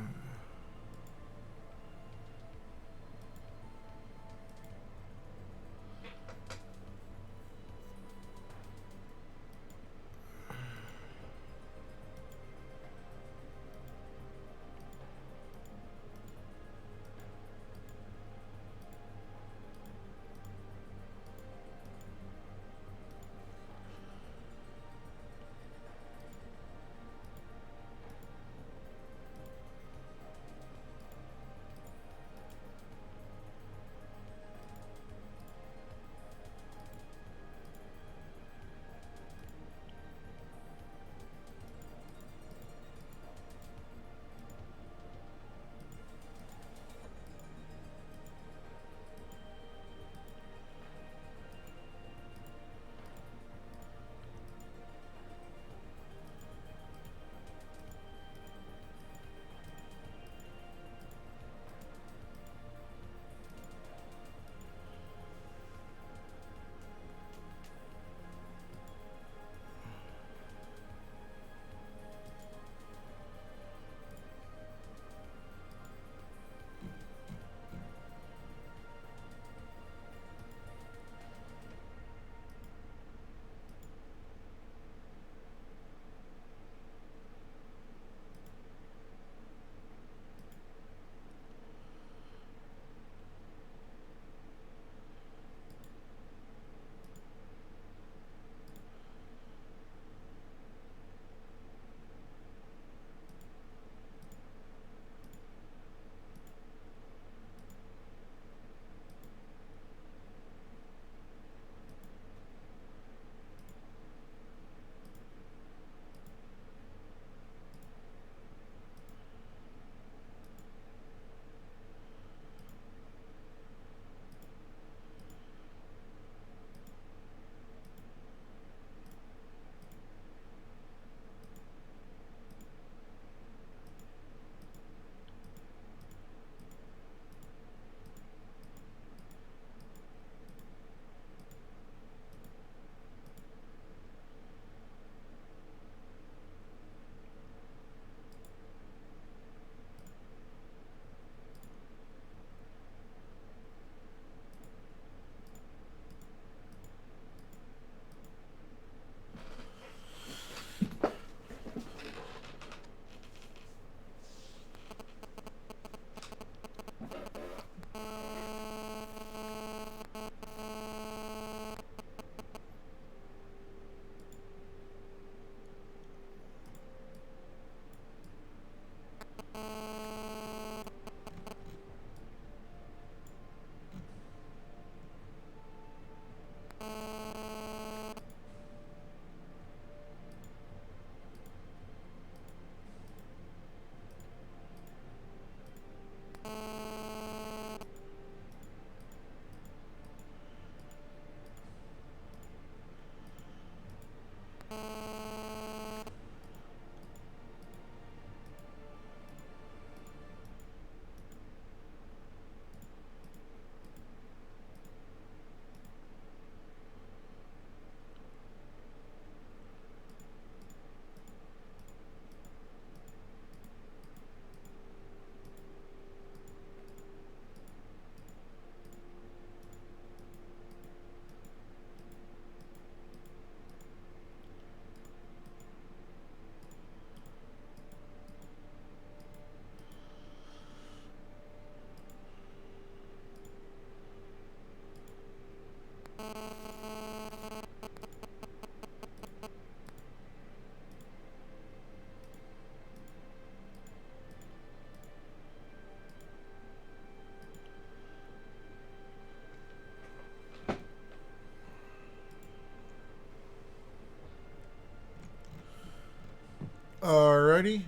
Alrighty.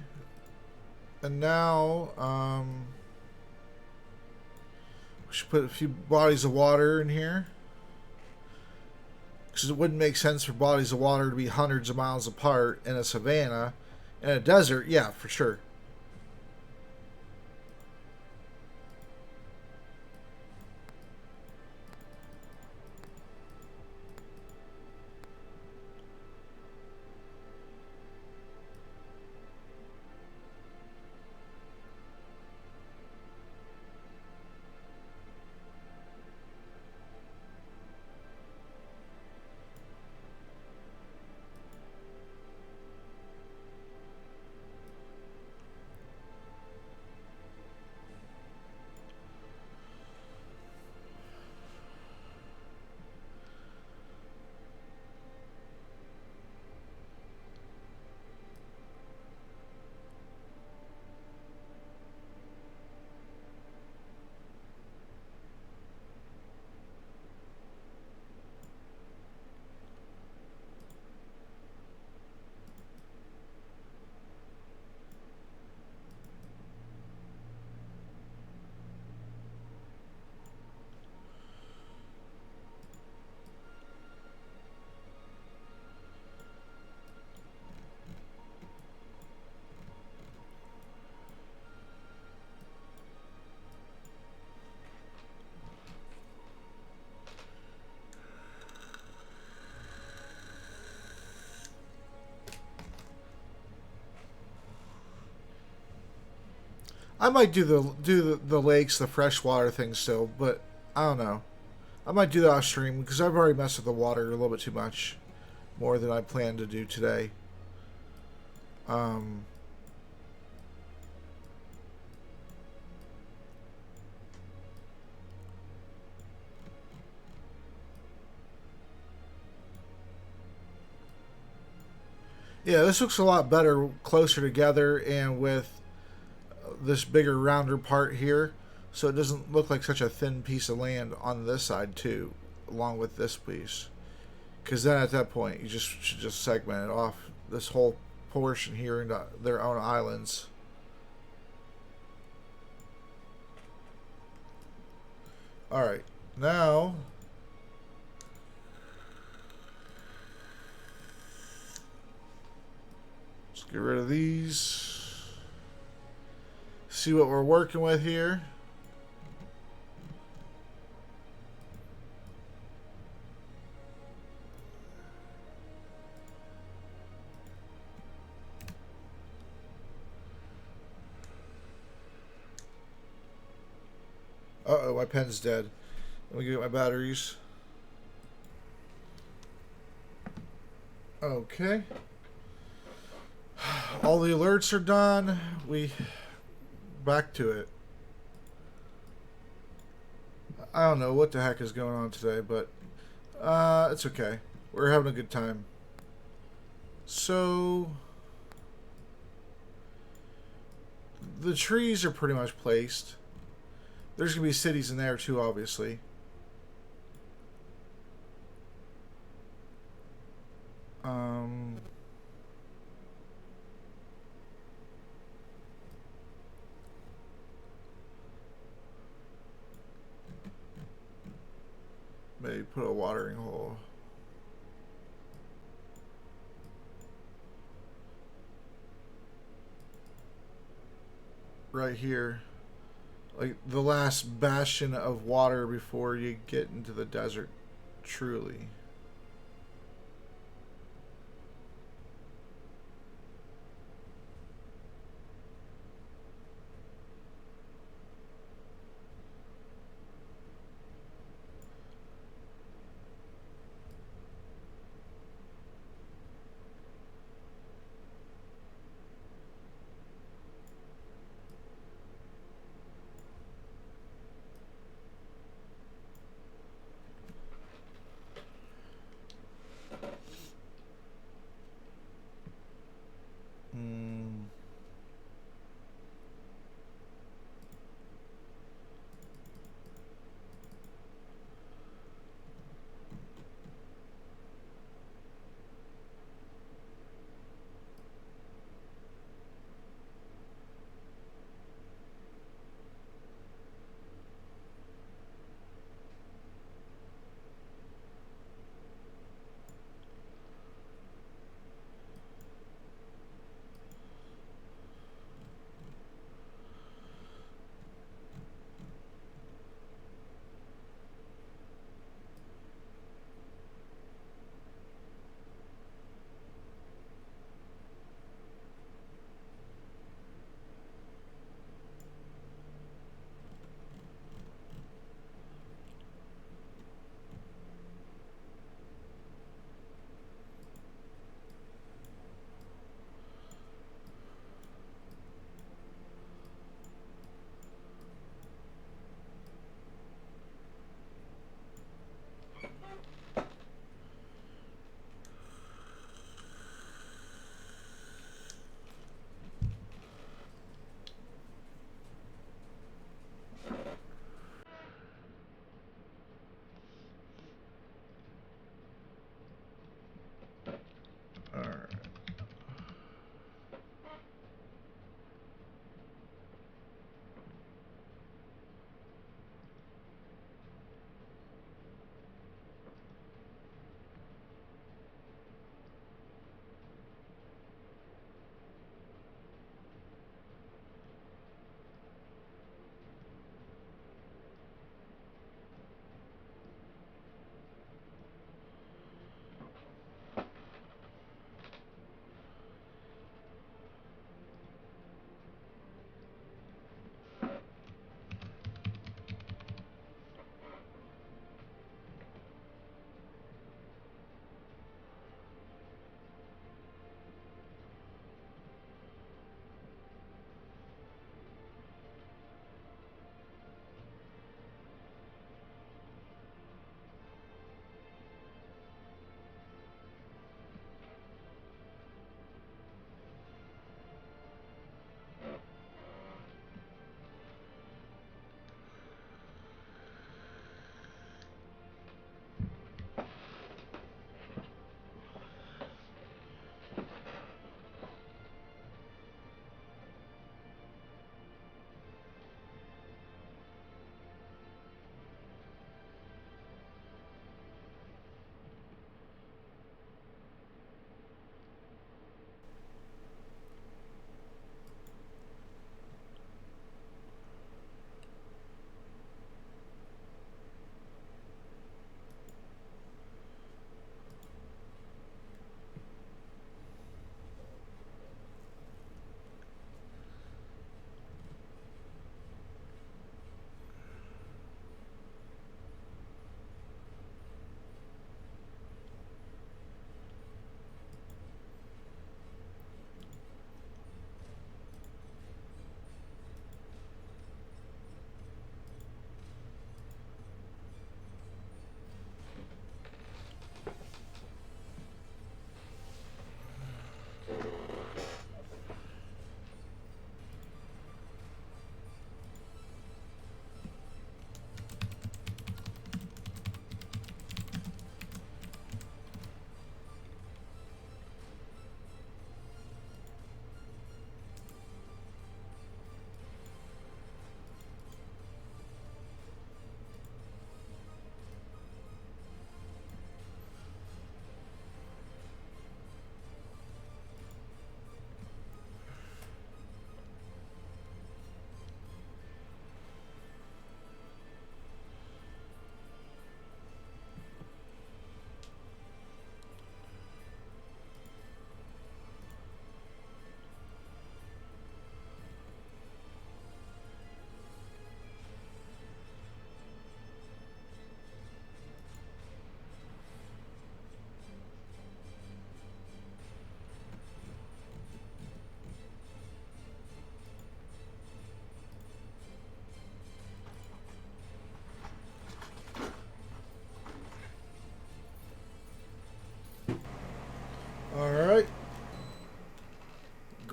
And now, we should put a few bodies of water in here. Because it wouldn't make sense for bodies of water to be hundreds of miles apart in a savanna. In a desert, yeah, for sure. I might do the lakes, the freshwater thing still, but I don't know. I might do that off stream because I've already messed with the water a little bit too much, more than I planned to do today. Um, yeah, this looks a lot better, closer together, and with this bigger, rounder part here, so it doesn't look like such a thin piece of land on this side too, along with this piece. Because then at that point, you just should just segment it off this whole portion here into their own islands. All right, now let's get rid of these. See what we're working with here. Uh-oh, my pen's dead. Let me get my batteries. Okay. All the alerts are done. We back to it. I don't know what the heck is going on today, but it's okay. We're having a good time. So the trees are pretty much placed. There's gonna be cities in there too, obviously. Maybe put a watering hole. Right here. Like the last bastion of water before you get into the desert, truly.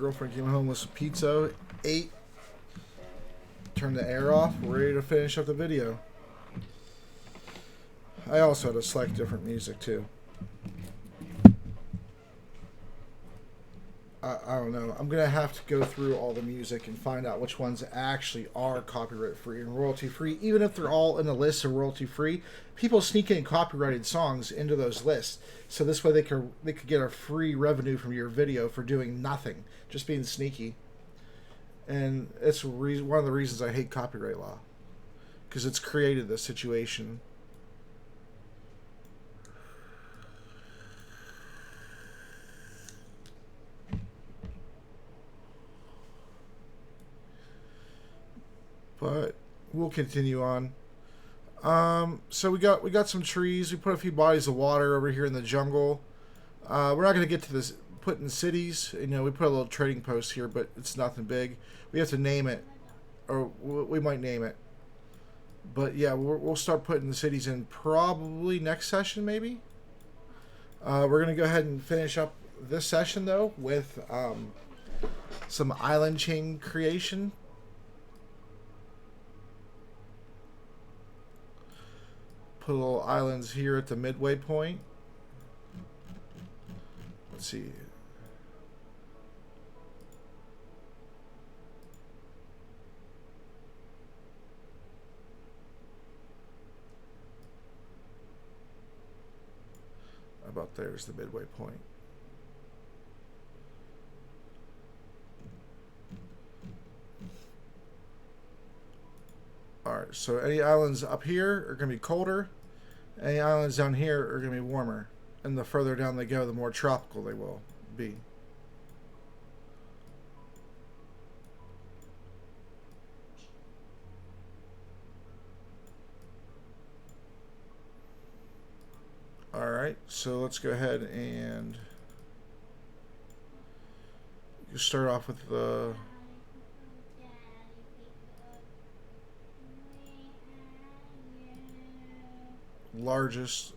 girlfriend came home with some pizza, ate, turned the air off. We're ready to finish up the video. I also had to select different music too. I don't know. I'm going to have to go through all the music and find out which ones actually are copyright free and royalty free. Even if they're all in the list of royalty free, people sneak in copyrighted songs into those lists. So this way they could get a free revenue from your video for doing nothing, just being sneaky. And it's one of the reasons I hate copyright law, because it's created this situation. But we'll continue on. So we got some trees. We put a few bodies of water over here in the jungle. We're not going to get to this put in cities. You know, we put a little trading post here, but it's nothing big. We have to name it, or we might name it. But yeah, we'll start putting the cities in probably next session, maybe. We're going to go ahead and finish up this session though with some island chain creation. Put little islands here at the midway point. Let's see. About there's the midway point. Alright, so any islands up here are going to be colder. Any islands down here are going to be warmer. And the further down they go, the more tropical they will be. Alright, so let's go ahead and start off with the largest.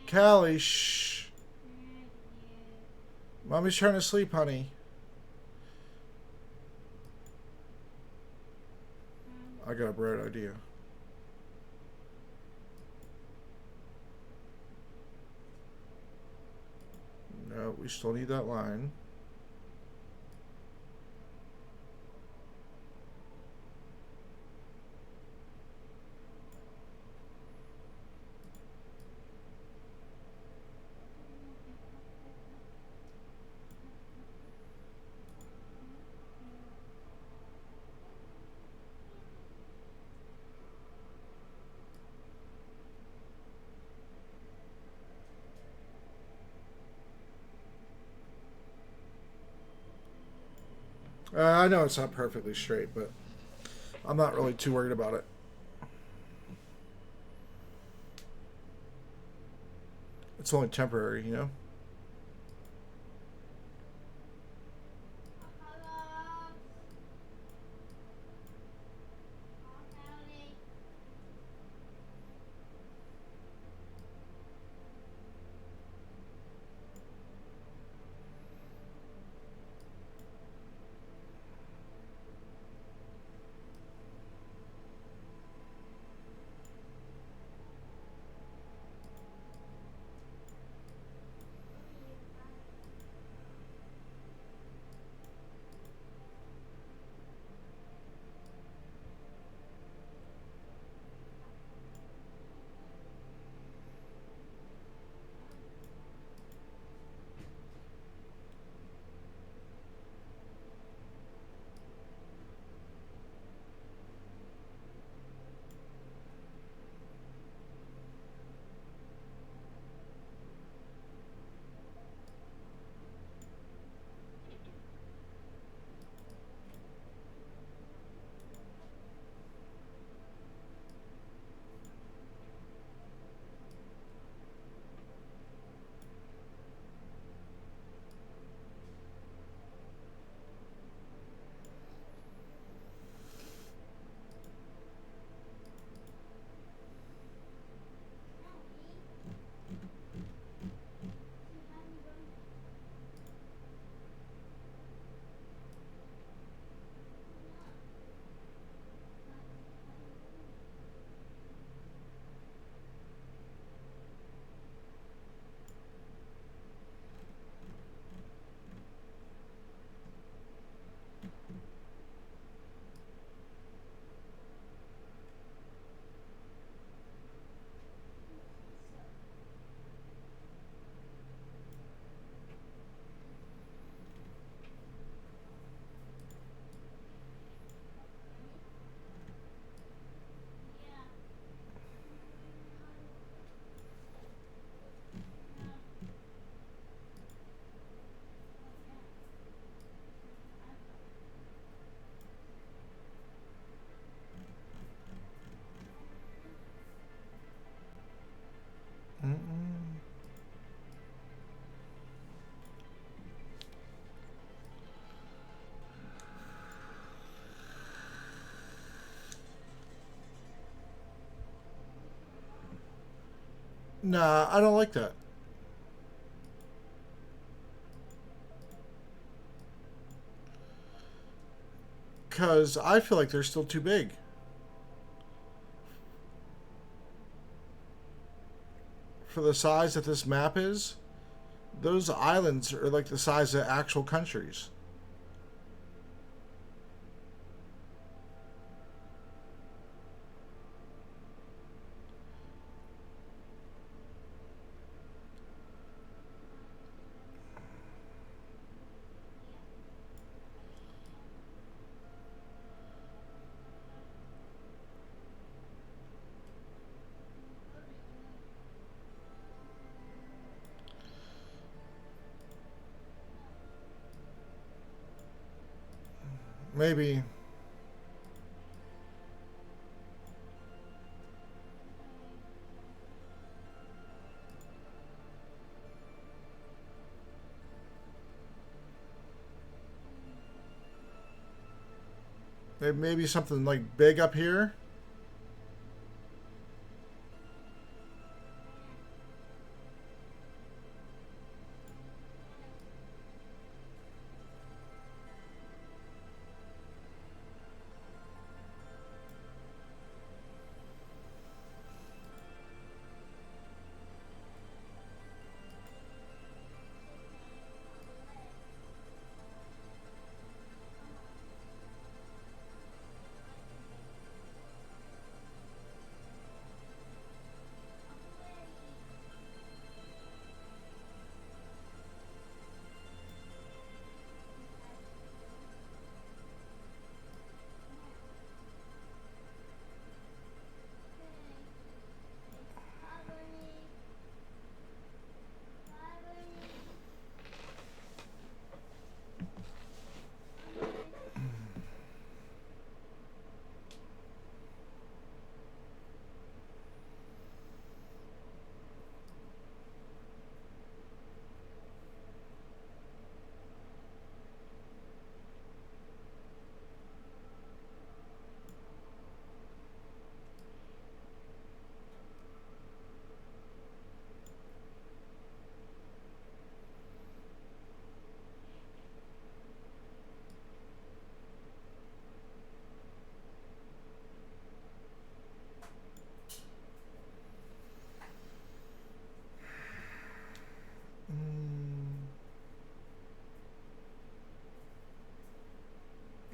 Callie, shh. Mommy's trying to sleep, honey. I got a bright idea. No, we still need that line. I know it's not perfectly straight, but I'm not really too worried about it. It's only temporary, you know? Nah, I don't like that. Because I feel like they're still too big. For the size that this map is, those islands are like the size of actual countries. Maybe maybe something like big up here.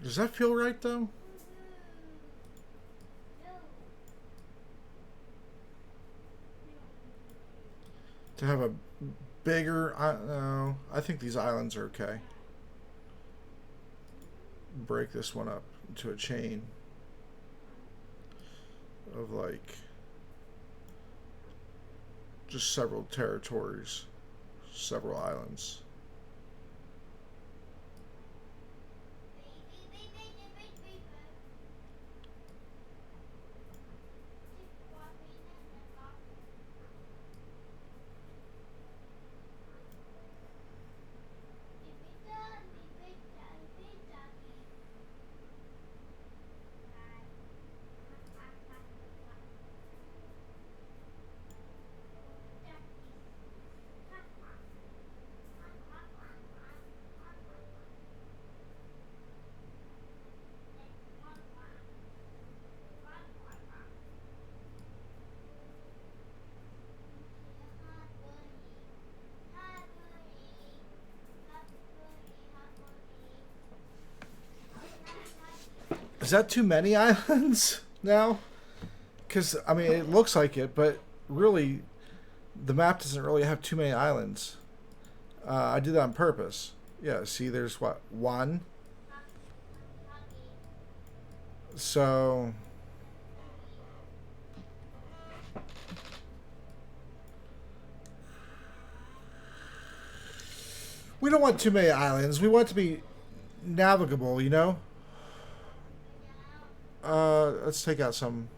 Does that feel right though? To have a bigger, I don't know. I think these islands are okay. Break this one up into a chain of like just several territories, several islands. Is that too many islands now? Because I mean, it looks like it, but really, the map doesn't really have too many islands. I did that on purpose. Yeah, see, there's what, one? So, we don't want too many islands. We want it to be navigable, you know? Let's take out some.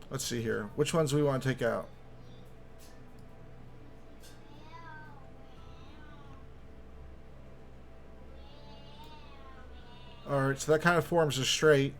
Let's see here. Which ones do we want to take out? Alright, so that kind of forms a straight.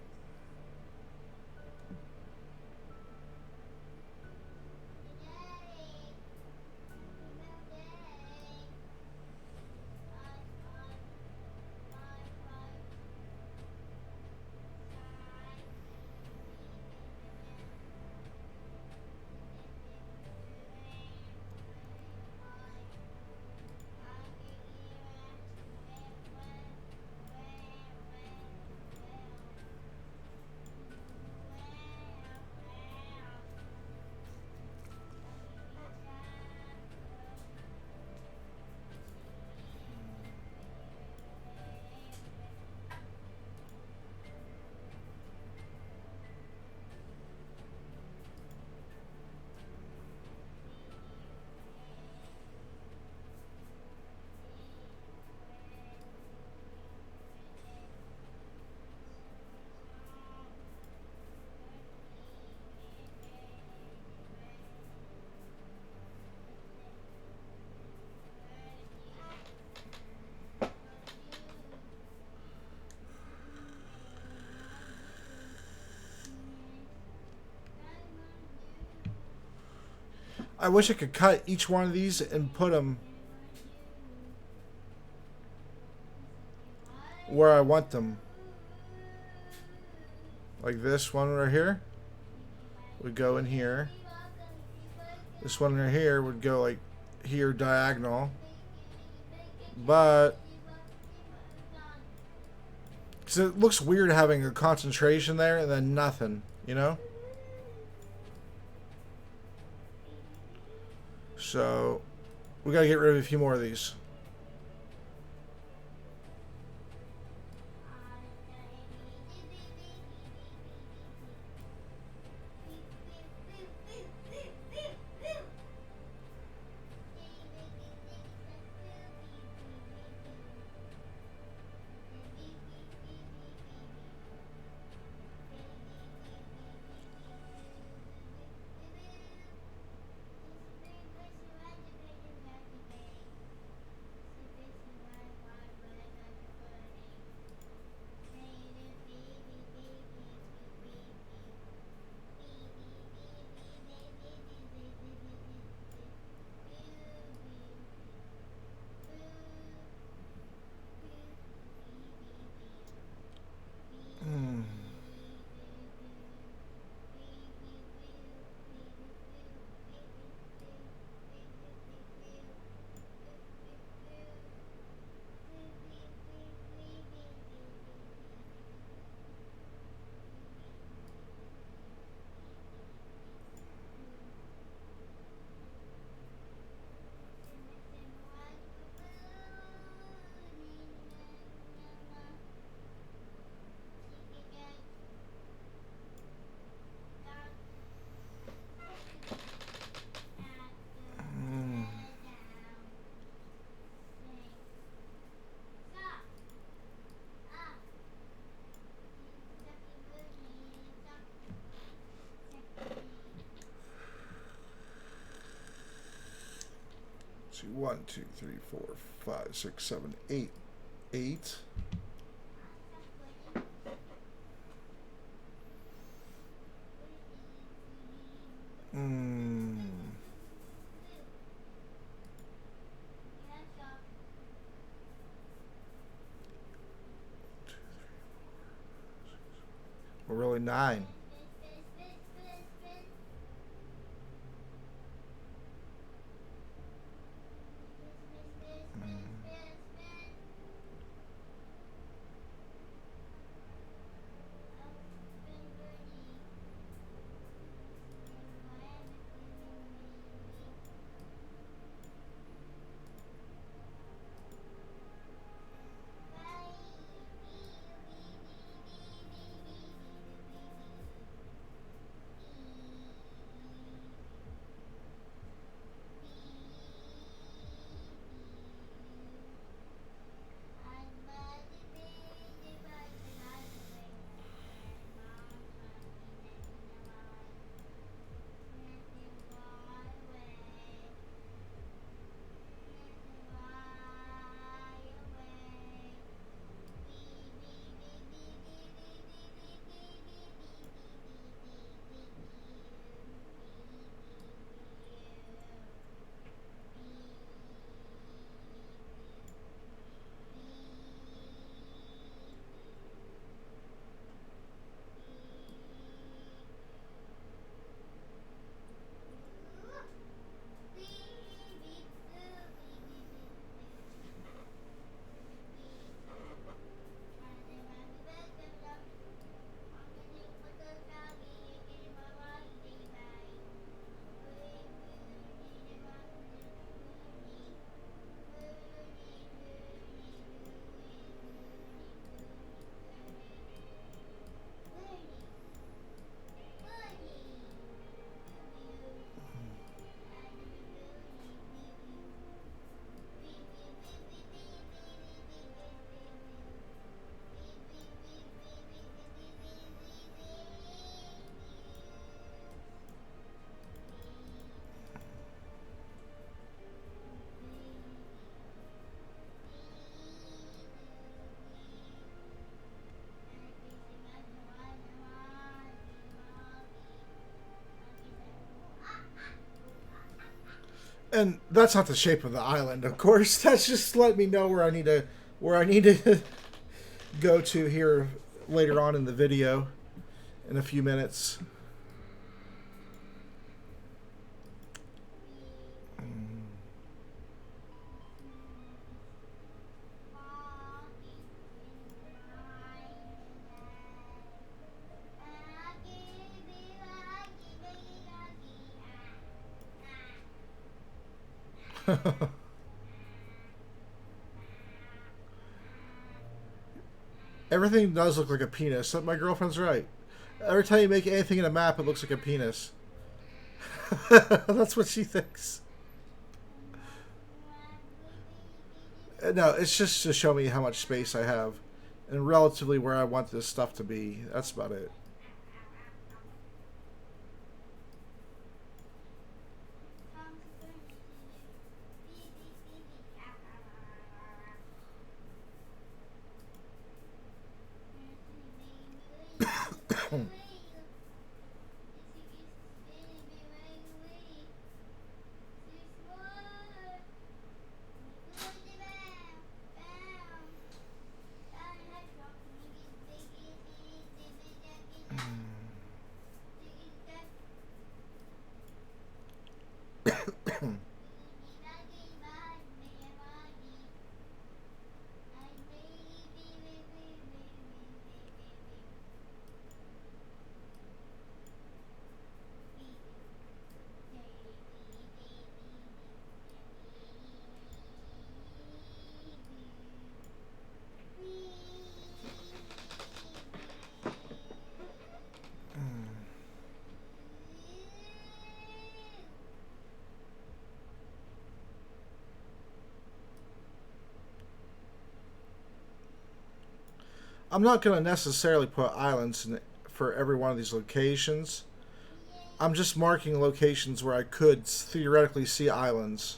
I wish I could cut each one of these and put them where I want them. Like this one right here would go in here. This one right here would go like here diagonal. But because it looks weird having a concentration there and then nothing, you know? So we gotta get rid of a few more of these. See, 1, 2, 3, 4, 5, 6, 7, 8. 8. Well, really 9. And that's not the shape of the island, of course. That's just let me know where I need to go to here later on in the video in a few minutes. Everything does look like a penis. My girlfriend's right. Every time you make anything in a map, it looks like a penis. That's what she thinks. No, it's just to show me how much space I have and relatively where I want this stuff to be. That's about it. I'm not going to necessarily put islands for every one of these locations. I'm just marking locations where I could theoretically see islands.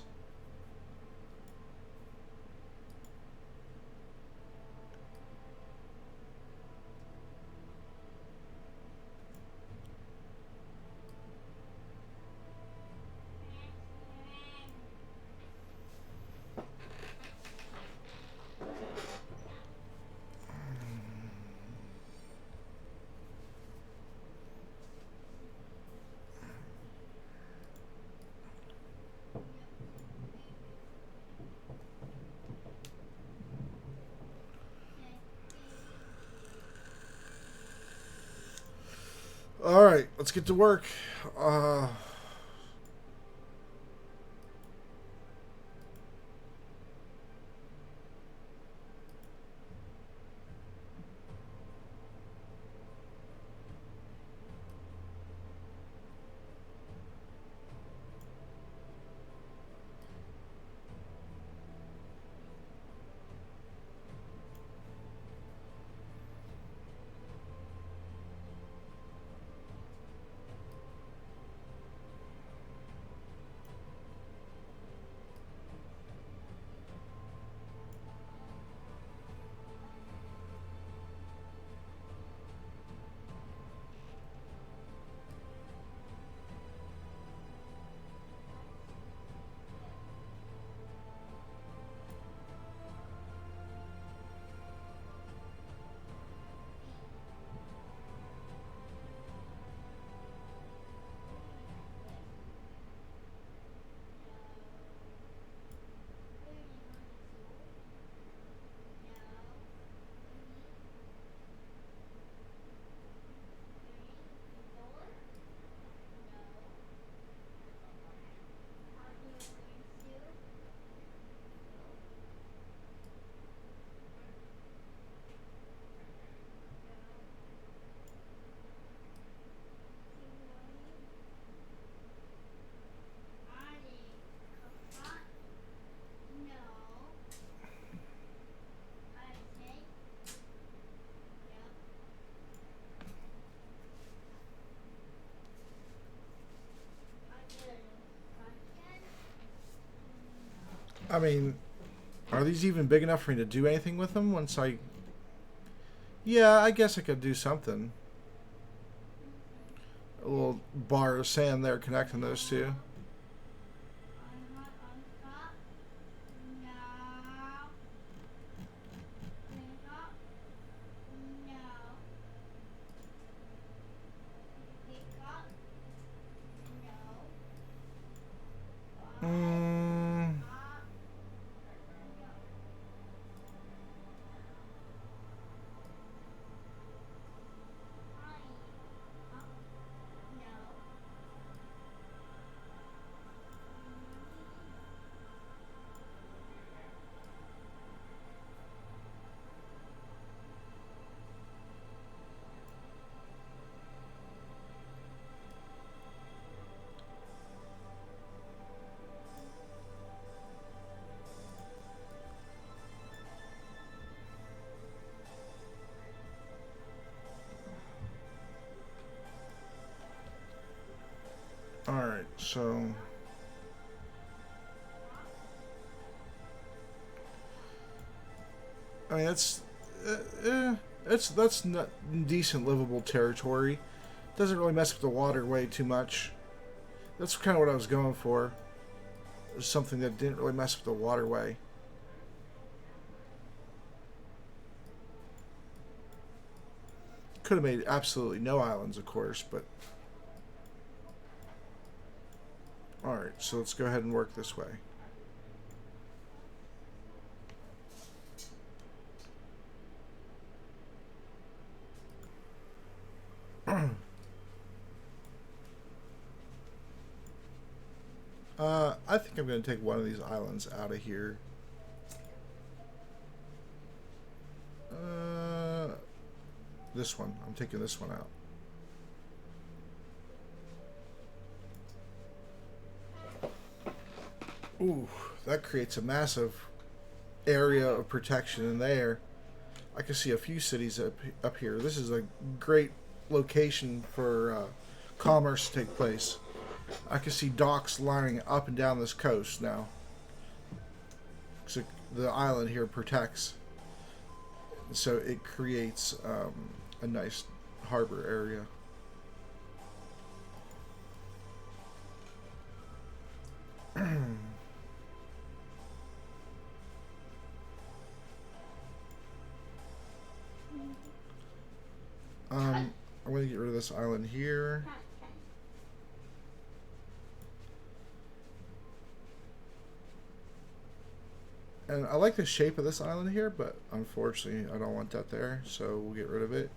All right, let's get to work. I mean, are these even big enough for me to do anything with them once I... Yeah, I guess I could do something. A little bar of sand there connecting those two. So I mean that's not decent livable territory. Doesn't really mess with the waterway too much. That's kind of what I was going for. Was something that didn't really mess with the waterway. Could have made absolutely no islands, of course, but all right. So let's go ahead and work this way. I think I'm going to take one of these islands out of here. This one. I'm taking this one out. Ooh, that creates a massive area of protection in there. I can see a few cities up here. This is a great location for commerce to take place. I can see docks lining up and down this coast now. So the island here protects. So it creates a nice harbor area. I'm going to get rid of this island here. And I like the shape of this island here, but unfortunately I don't want that there, so we'll get rid of it.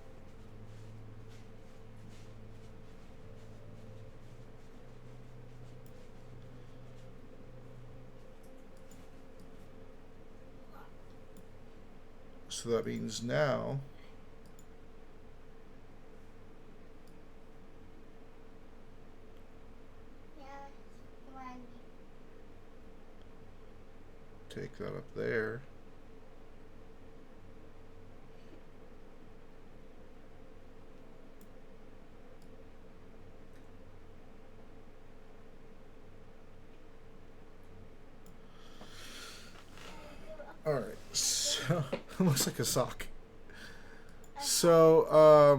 So that means now take that up there. Alright, so it looks like a sock. So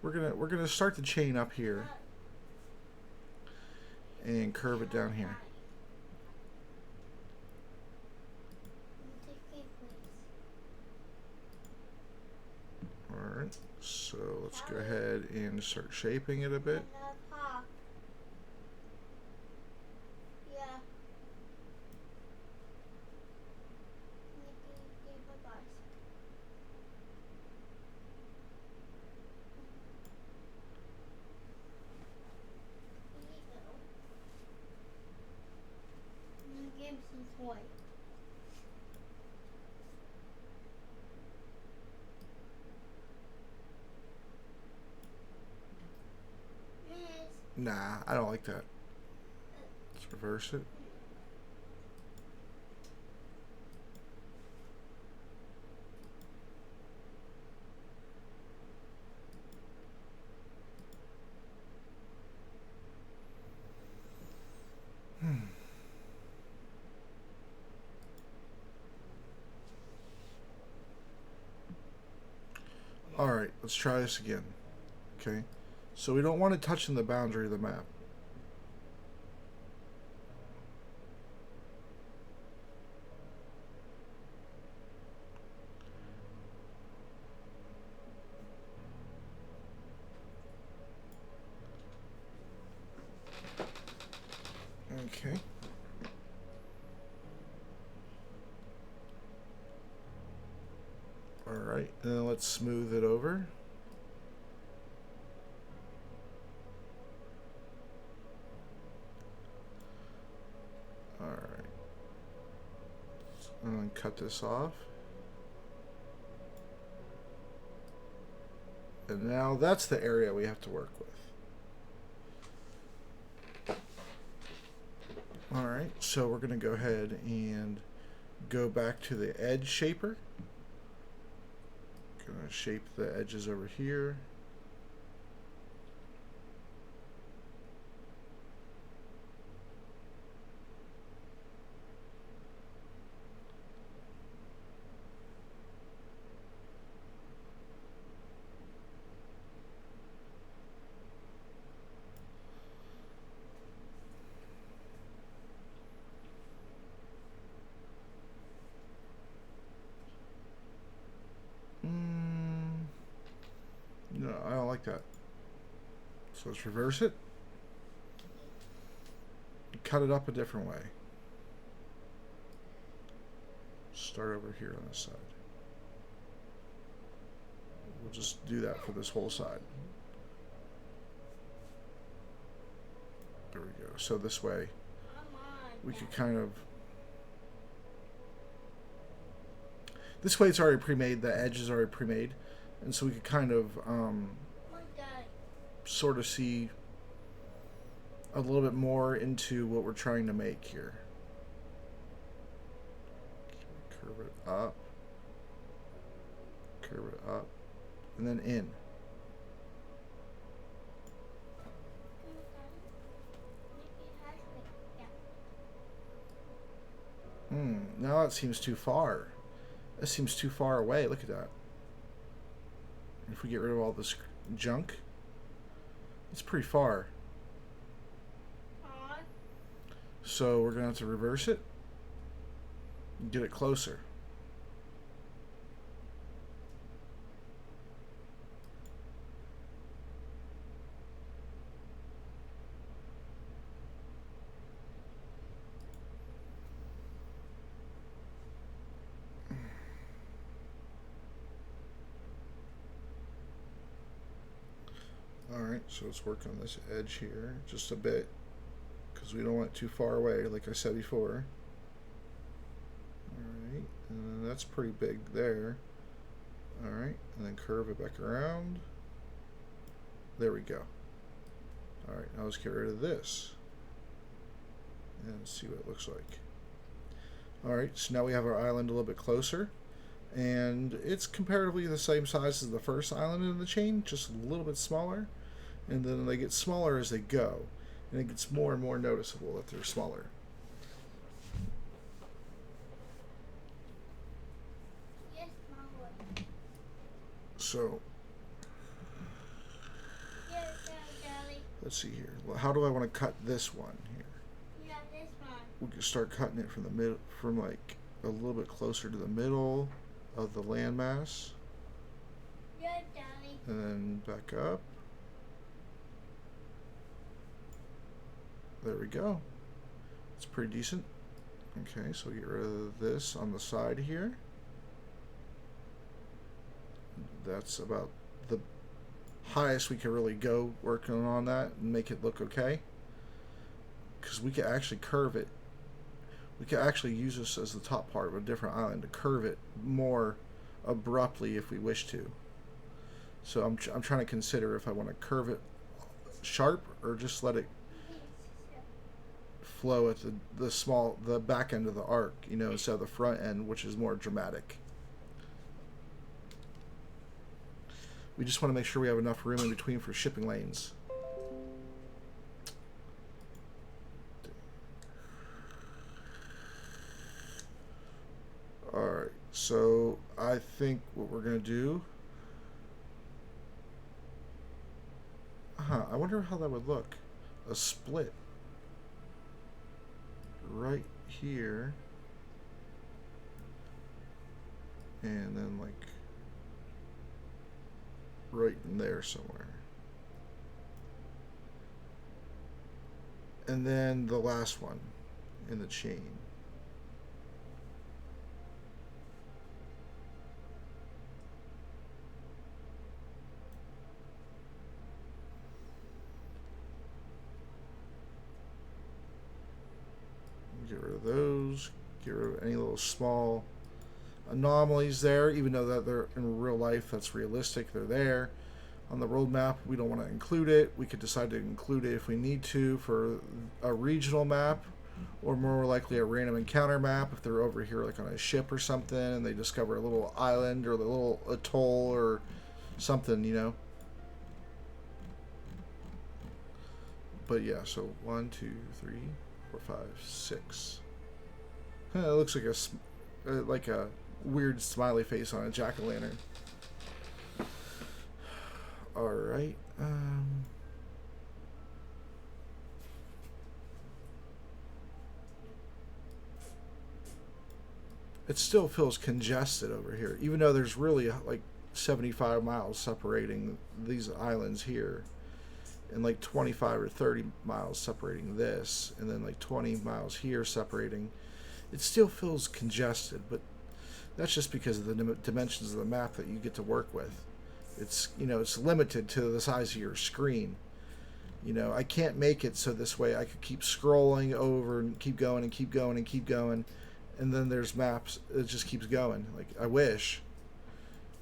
we're gonna start the chain up here and curve it down here. Alright, so let's go ahead and start shaping it a bit. Nah, I don't like that. Let's reverse it. Alright, let's try this again. Okay. So we don't want it touching the boundary of the map. Okay. Alright, and then let's smooth it over. Alright. And then cut this off. And now that's the area we have to work with. Alright, so we're going to go ahead and go back to the edge shaper. Going to shape the edges over here. No, I don't like that. So let's reverse it. Cut it up a different way. Start over here on this side. We'll just do that for this whole side. There we go. So this way we could kind of... This way it's already pre-made. The edge is already pre-made. And so we could kind of sort of see a little bit more into what we're trying to make here. Curve it up. Curve it up. And then in. Now that seems too far. That seems too far away. Look at that. If we get rid of all this junk, it's pretty far. So we're going to have to reverse it and get it closer. Alright, so let's work on this edge here just a bit, because we don't want it too far away, like I said before. Alright, and that's pretty big there. Alright, and then curve it back around. There we go. Alright, now let's get rid of this and see what it looks like. Alright, so now we have our island a little bit closer, and it's comparatively the same size as the first island in the chain, just a little bit smaller. And then they get smaller as they go, and it gets more and more noticeable that they're smaller. Yes, Mom. So Yes, Daddy. let's see here. Well, how do I want to cut this one here? Yeah, this one. We can start cutting it from the middle, from like a little bit closer to the middle of the landmass, Yeah, Daddy. and then back up. There we go. It's pretty decent. Okay, so we get rid of this on the side here. That's about the highest we can really go working on that and make it look okay. Because we can actually curve it. We can actually use this as the top part of a different island to curve it more abruptly if we wish to. So I'm trying to consider if I want to curve it sharp or just let it flow at the back end of the arc, you know, instead of the front end, which is more dramatic. We just want to make sure we have enough room in between for shipping lanes. Alright, so I think what we're going to do... I wonder how that would look. A split. Right here. And then like... right in there somewhere. And then the last one in the chain. Get rid of those. Get rid of any little small anomalies there, even though that they're in real life, that's realistic, they're there. On the roadmap, we don't want to include it. We could decide to include it if we need to for a regional map, or more likely a random encounter map if they're over here like on a ship or something and they discover a little island or a little atoll or something, you know. But yeah, so 1, 2, 3, 4, 5, 6. It looks like a weird smiley face on a jack-o'-lantern. Alright. It still feels congested over here, even though there's really like 75 miles separating these islands here, and like 25 or 30 miles separating this, and then like 20 miles here separating. It still feels congested, but that's just because of the dimensions of the map that you get to work with. It's, it's limited to the size of your screen. I can't make it so this way I could keep scrolling over and keep going and keep going and keep going, and then there's maps. It just keeps going. Like, I wish,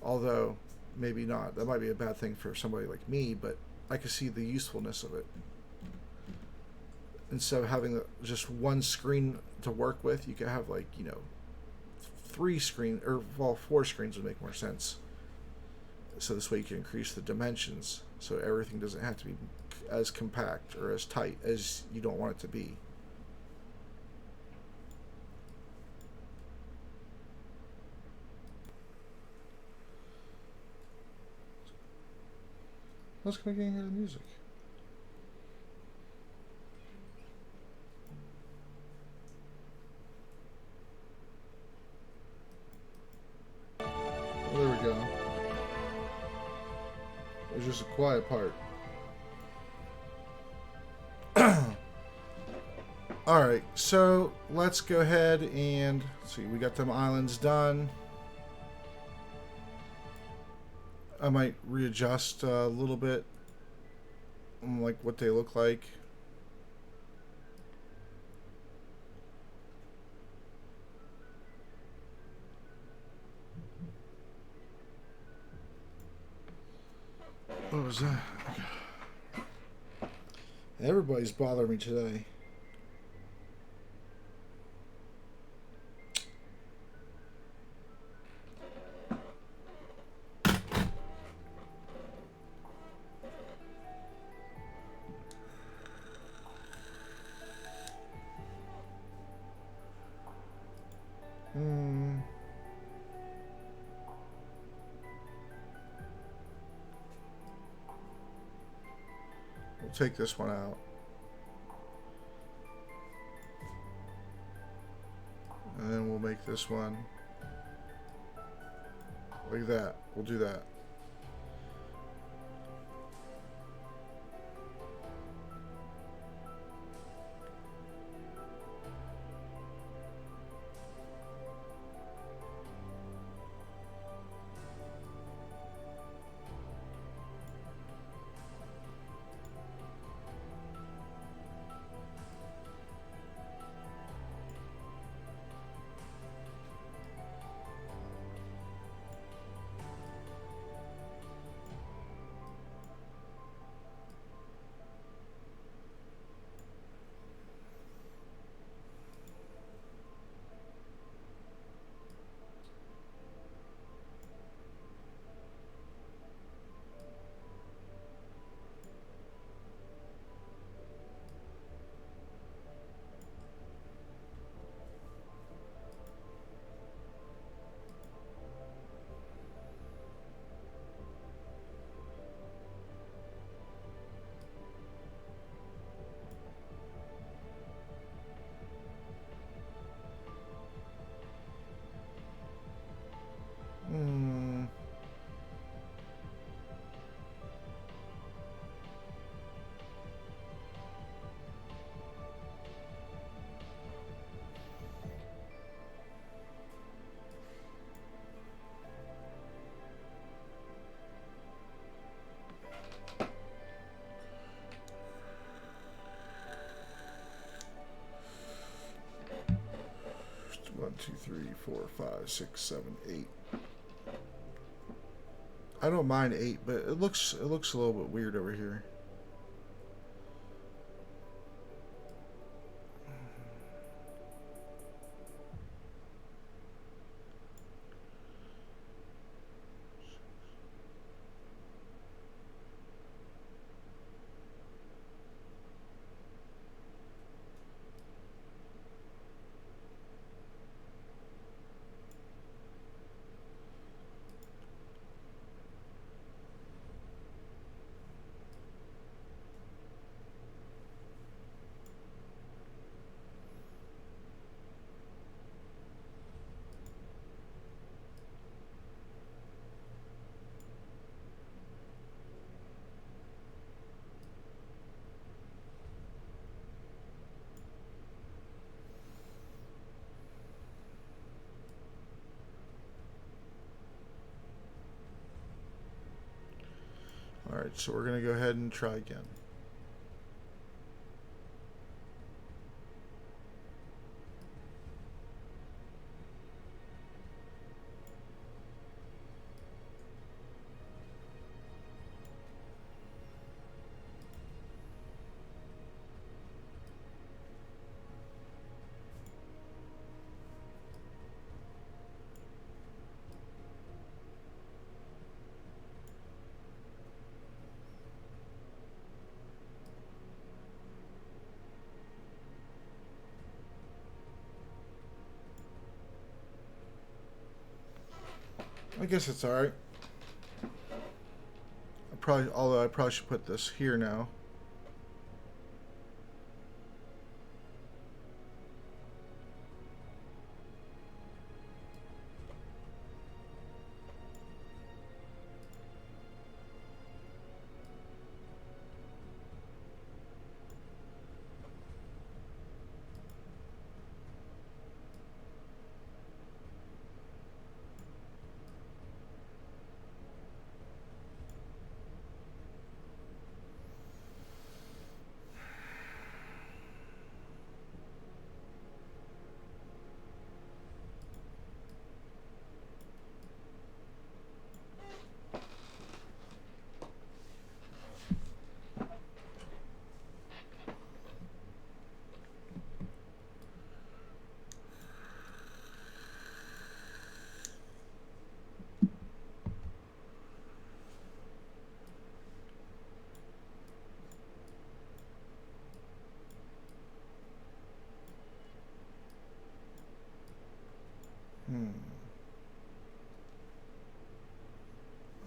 although maybe not. That might be a bad thing for somebody like me, but I could see the usefulness of it. Instead of having just one screen to work with, you could have like, 3 screen, or well, 4 screens would make more sense. So this way you can increase the dimensions, so everything doesn't have to be as compact or as tight as you don't want it to be. Let's go get into the music. There we go. There's just a quiet part. Alright, so let's go ahead and see. We got them islands done. I might readjust a little bit, like what they look like. What was that? Everybody's bothering me today. We'll take this one out. And then we'll make this one like that. We'll do that. One, two, three, four, 5, 6, 7, 8. I don't mind 8, but it looks a little bit weird over here. Alright, so we're going to go ahead and try again. I guess it's alright. Although I probably should put this here now.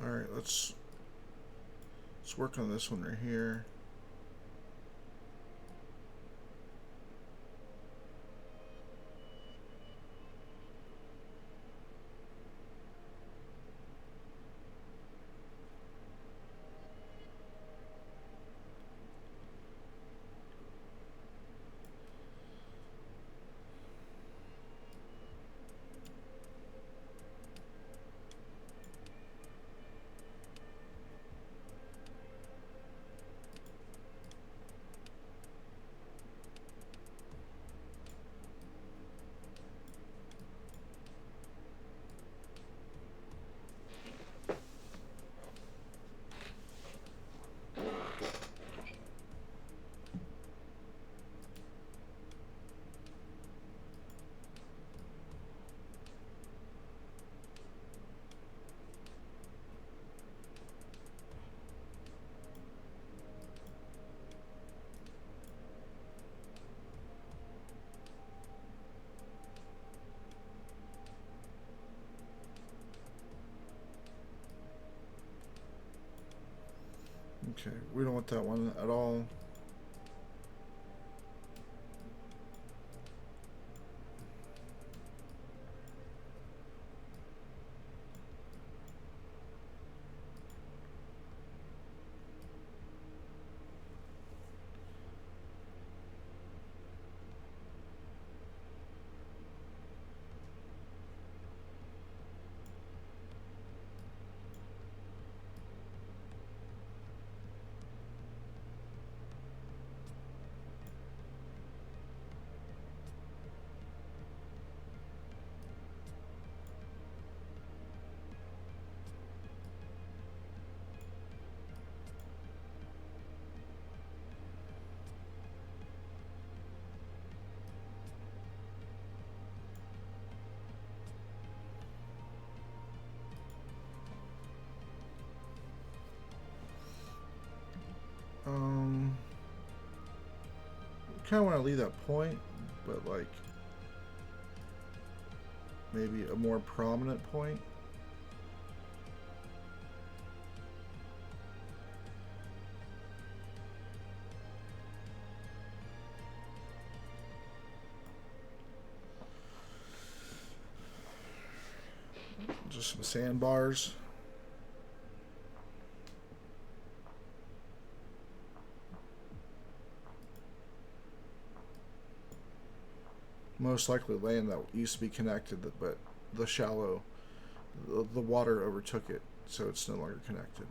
Alright, let's work on this one right here. Okay, we don't want that one at all. Kind of want to leave that point, but like maybe a more prominent point. Just some sandbars. Most likely land that used to be connected, but the water overtook it, so it's no longer connected.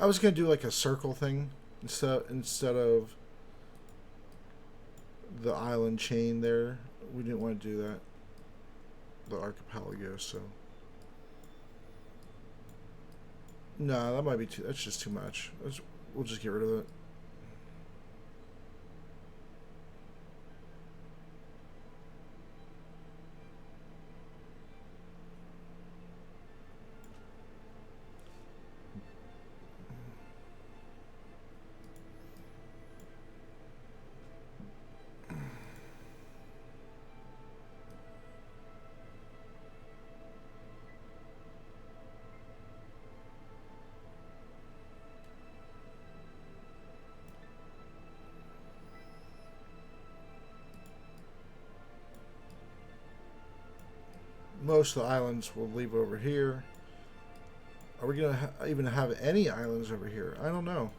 I was gonna do like a circle thing instead of the island chain there. We didn't want to do that. The archipelago, so no, that might be too. That's just too much. We'll just get rid of it. Most of the islands we'll leave over here. Are we gonna even have any islands over here? I don't know.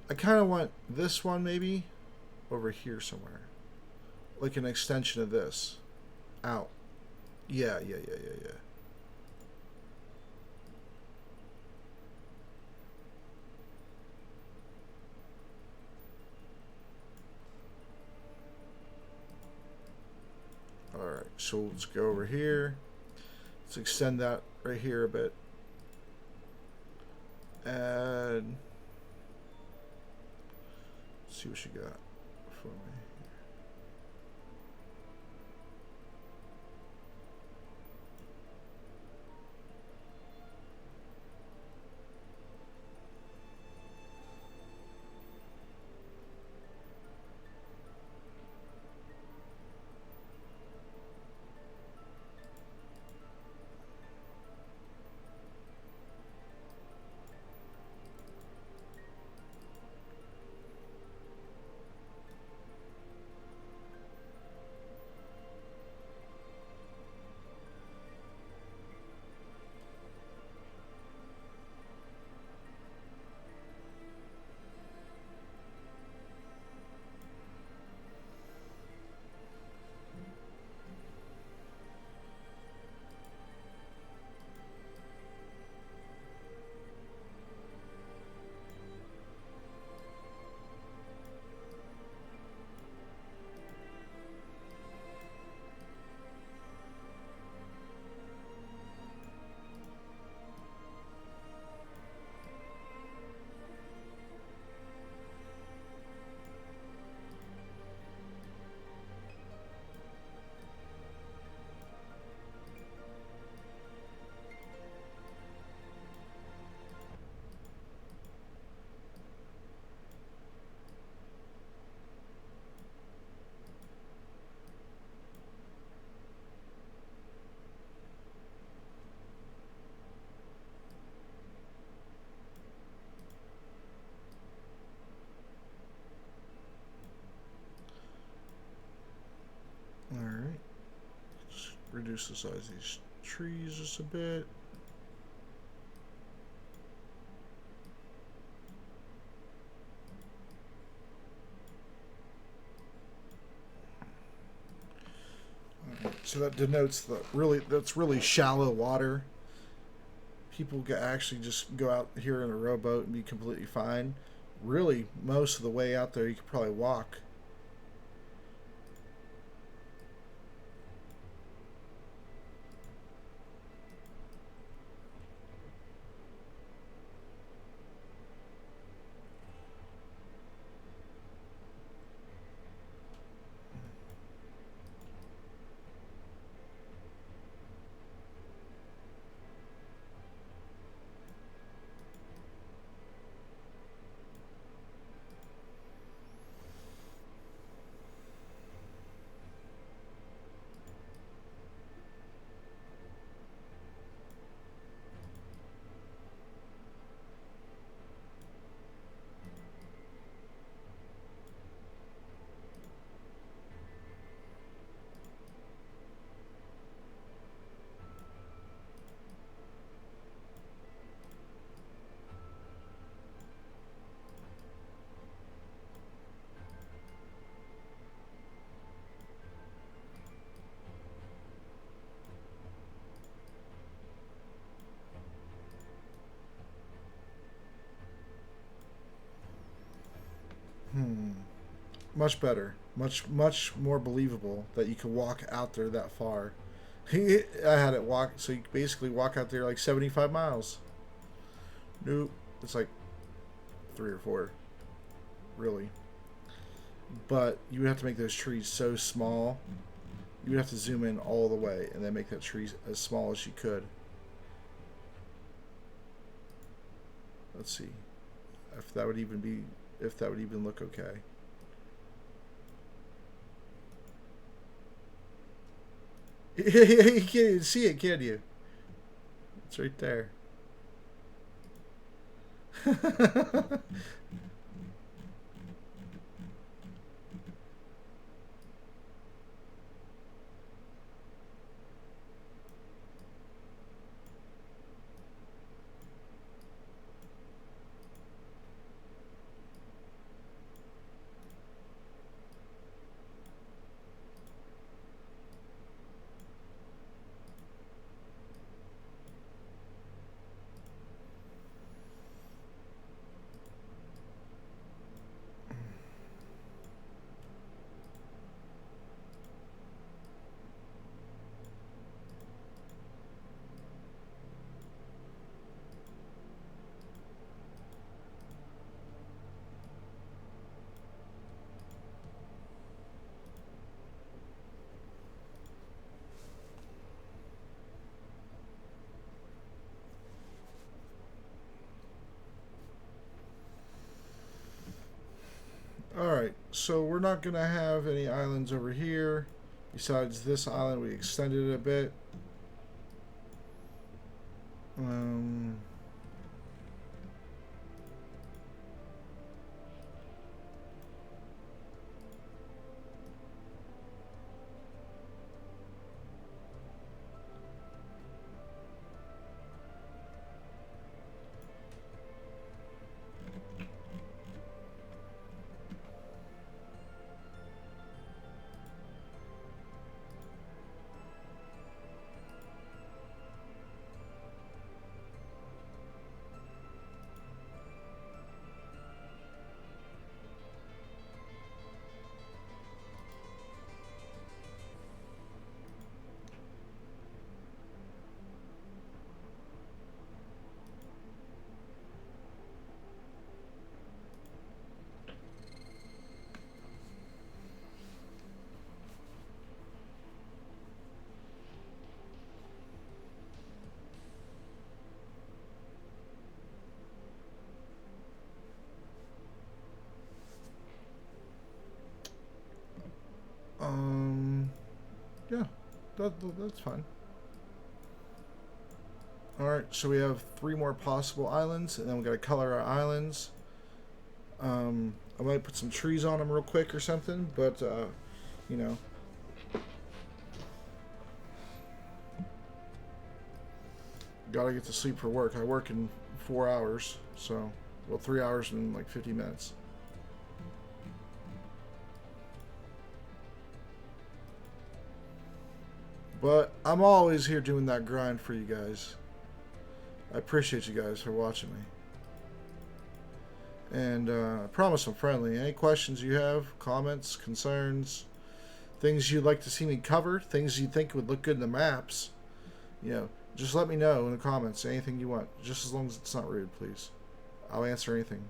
I kind of want this one maybe over here somewhere, like an extension of this out. Yeah, yeah, yeah, yeah, yeah. All right, so let's go over here. Let's extend that right here a bit. And let's see what she got for me. All right. Just reduce the size of these trees just a bit. So that denotes that's really shallow water. People can actually just go out here in a rowboat and be completely fine. Really, most of the way out there, you could probably walk. Hmm. Much better. Much more believable that you can walk out there that far. I had it walk, so you basically walk out there like 75 miles. Nope. It's like 3 or 4, really. But you would have to make those trees so small. You would have to zoom in all the way and then make that tree as small as you could. Let's see if that would even be if that would even look okay. You can't even see it, can you? It's right there. Alright, so we're not going to have any islands over here. Besides this island, we extended it a bit. Um, um, yeah, that's fine. Alright, so we have 3 more possible islands, and then we got to color our islands. I might put some trees on them real quick or something, but, you know, gotta get to sleep for work. I work in 4 hours, so, well, 3 hours and like 50 minutes. But I'm always here doing that grind for you guys. I appreciate you guys for watching me. And I promise I'm friendly. Any questions you have, comments, concerns, things you'd like to see me cover, things you think would look good in the maps, just let me know in the comments. Anything you want, just as long as it's not rude, please. I'll answer anything.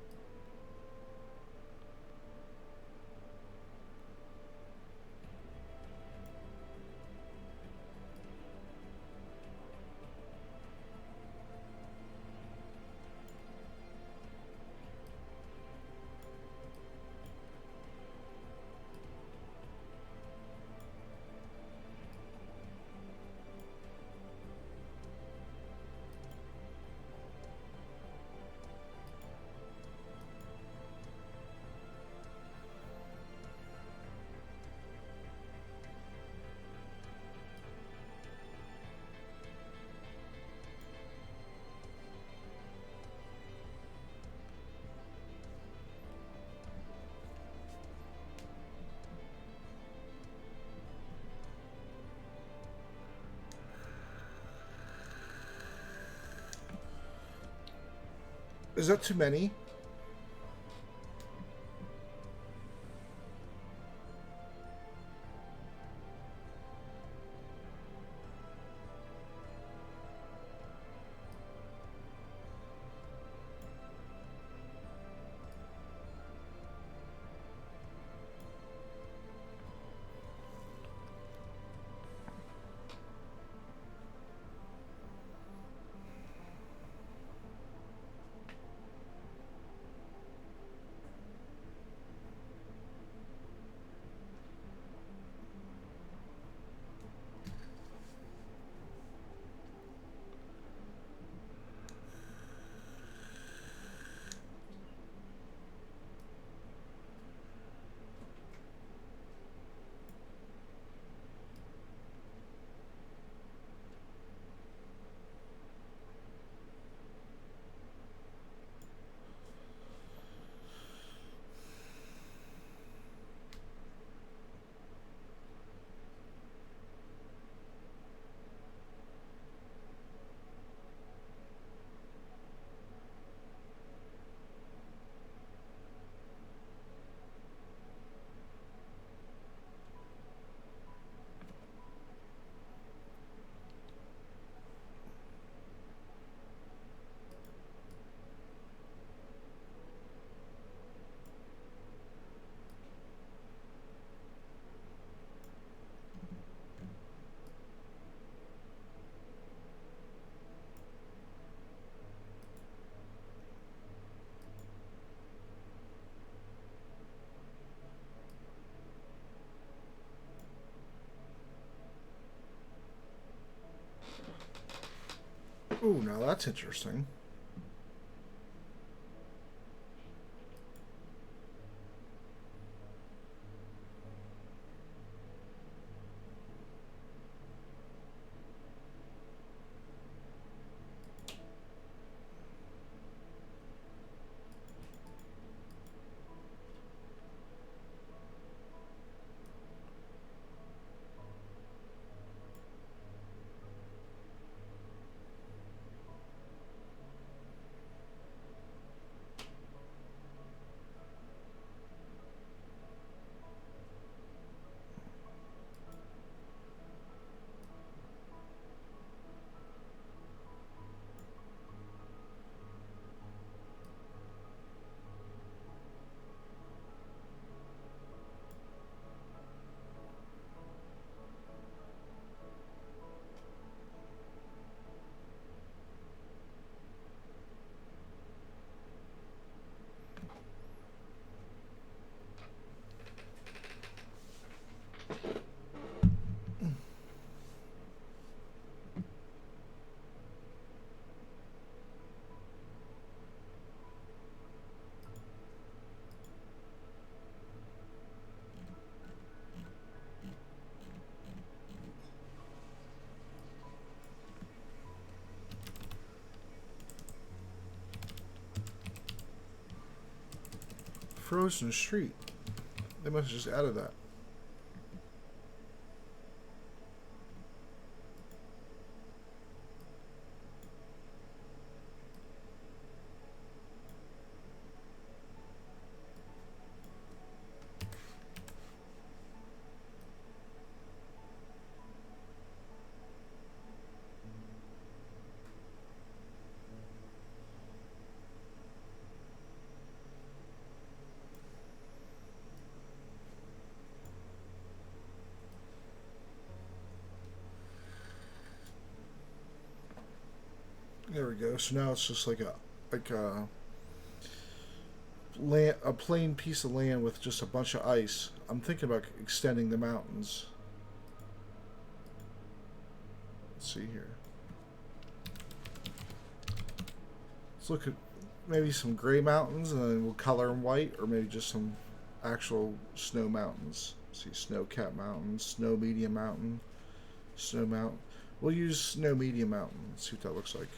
Is that too many? Oh, now that's interesting. Frozen Street. They must have just added that. There we go. So now it's just like a land, a plain piece of land with just a bunch of ice. I'm thinking about extending the mountains. Let's see here. Let's look at maybe some gray mountains, and then we'll color them white, or maybe just some actual snow mountains. Let's see, snow-capped mountain, snow medium mountain, snow mountain. We'll use snow medium mountain. Let's see what that looks like.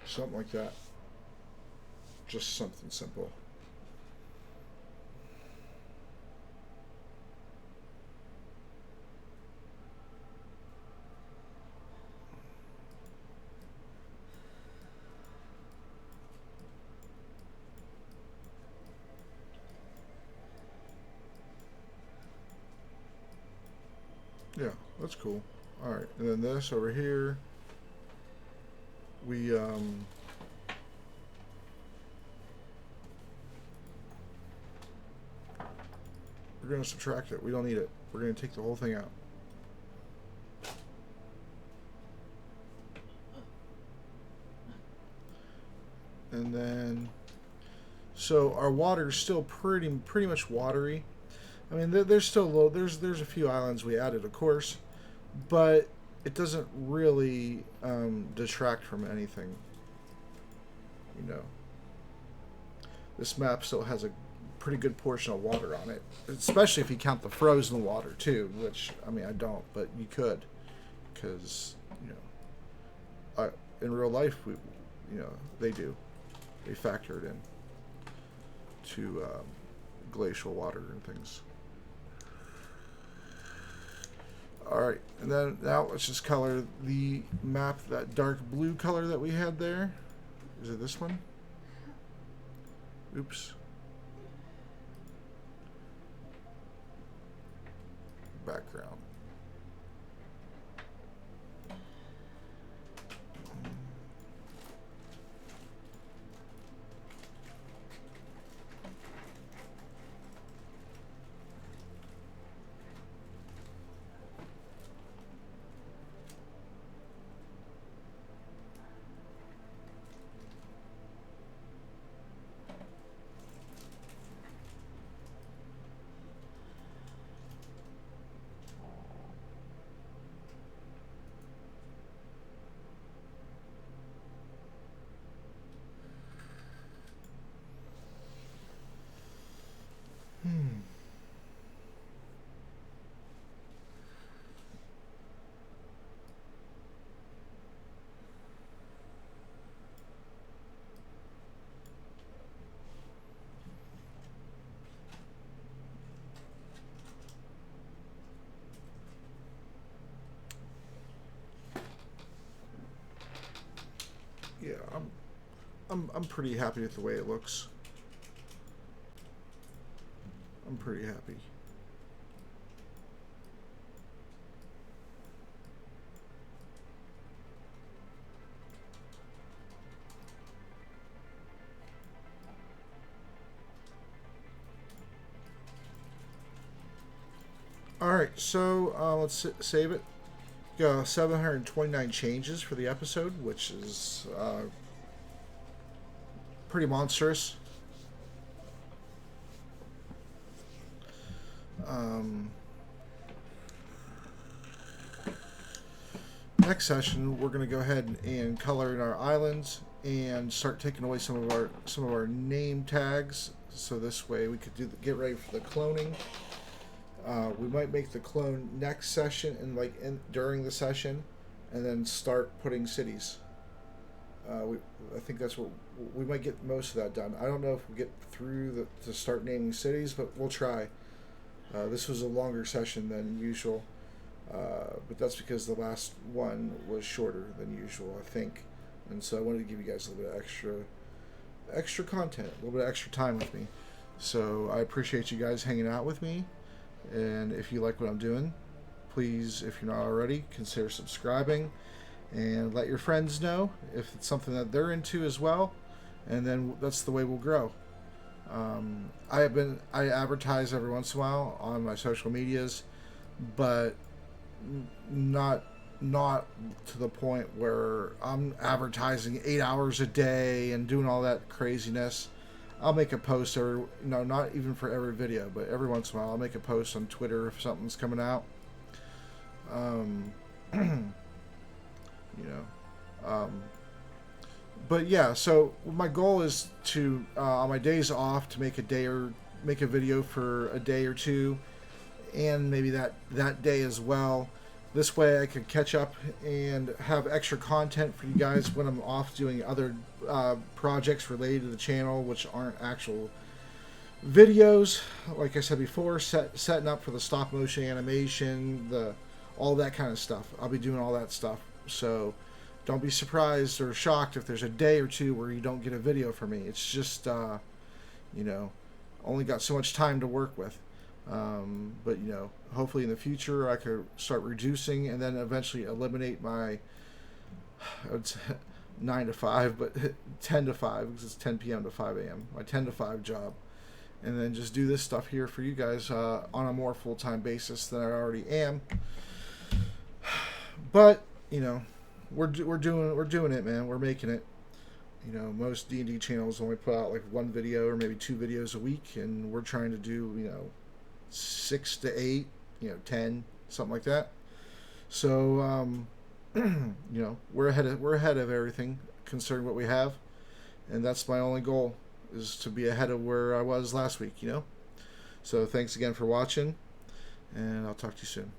Something like that. Just something simple. Yeah, that's cool. Alright, and then this over here, we, we're going to subtract it. We don't need it. We're going to take the whole thing out. And then, so our water is still pretty much watery. I mean, there's still low. There's a few islands we added, of course, but it doesn't really detract from anything. You know, this map still has a pretty good portion of water on it, especially if you count the frozen water too. Which, I mean, I don't, but you could, because you know, in real life they do. They factor it in to glacial water and things. Alright, and then now let's just color the map, that dark blue color that we had there. Is it this one? Oops. Background. Yeah, I'm pretty happy with the way it looks. I'm pretty happy. All right, so let's save it. Got 729 changes for the episode, which is pretty monstrous. Next session, we're going to go ahead and color in our islands and start taking away some of our name tags. So this way, we could get ready for the cloning. We might make the clone next session and during the session, and then start putting cities. I think that's what we might get most of that done. I don't know if we'll get through to start naming cities, but we'll try. This was a longer session than usual, but that's because the last one was shorter than usual, I think, and so I wanted to give you guys a little bit of extra content, a little bit of extra time with me. So I appreciate you guys hanging out with me, and if you like what I'm doing, please, if you're not already, consider subscribing and let your friends know if it's something that they're into as well, and then that's the way we'll grow. I advertise every once in a while on my social medias, but not to the point where I'm advertising 8 hours a day and doing all that craziness. I'll make a post not even for every video, but every once in a while I'll make a post on Twitter if something's coming out. But yeah, so my goal is to on my days off to make a video for a day or two, and maybe that day as well. This way I could catch up and have extra content for you guys when I'm off doing other projects related to the channel, which aren't actual videos. Like I said before, setting up for the stop motion animation, all that kind of stuff. I'll be doing all that stuff. So don't be surprised or shocked if there's a day or two where you don't get a video from me. It's just, only got so much time to work with. But, hopefully in the future I could start reducing and then eventually eliminate my 9 to 5, but 10 to 5, because it's 10 p.m. to 5 a.m., my 10 to 5 job. And then just do this stuff here for you guys on a more full-time basis than I already am. But, we're doing it, man. We're making it. Most D&D channels only put out like one video or maybe 2 videos a week, and we're trying to do 6 to 8, 10, something like that. So we're ahead of everything concerning what we have, and that's my only goal, is to be ahead of where I was last week. So thanks again for watching, and I'll talk to you soon.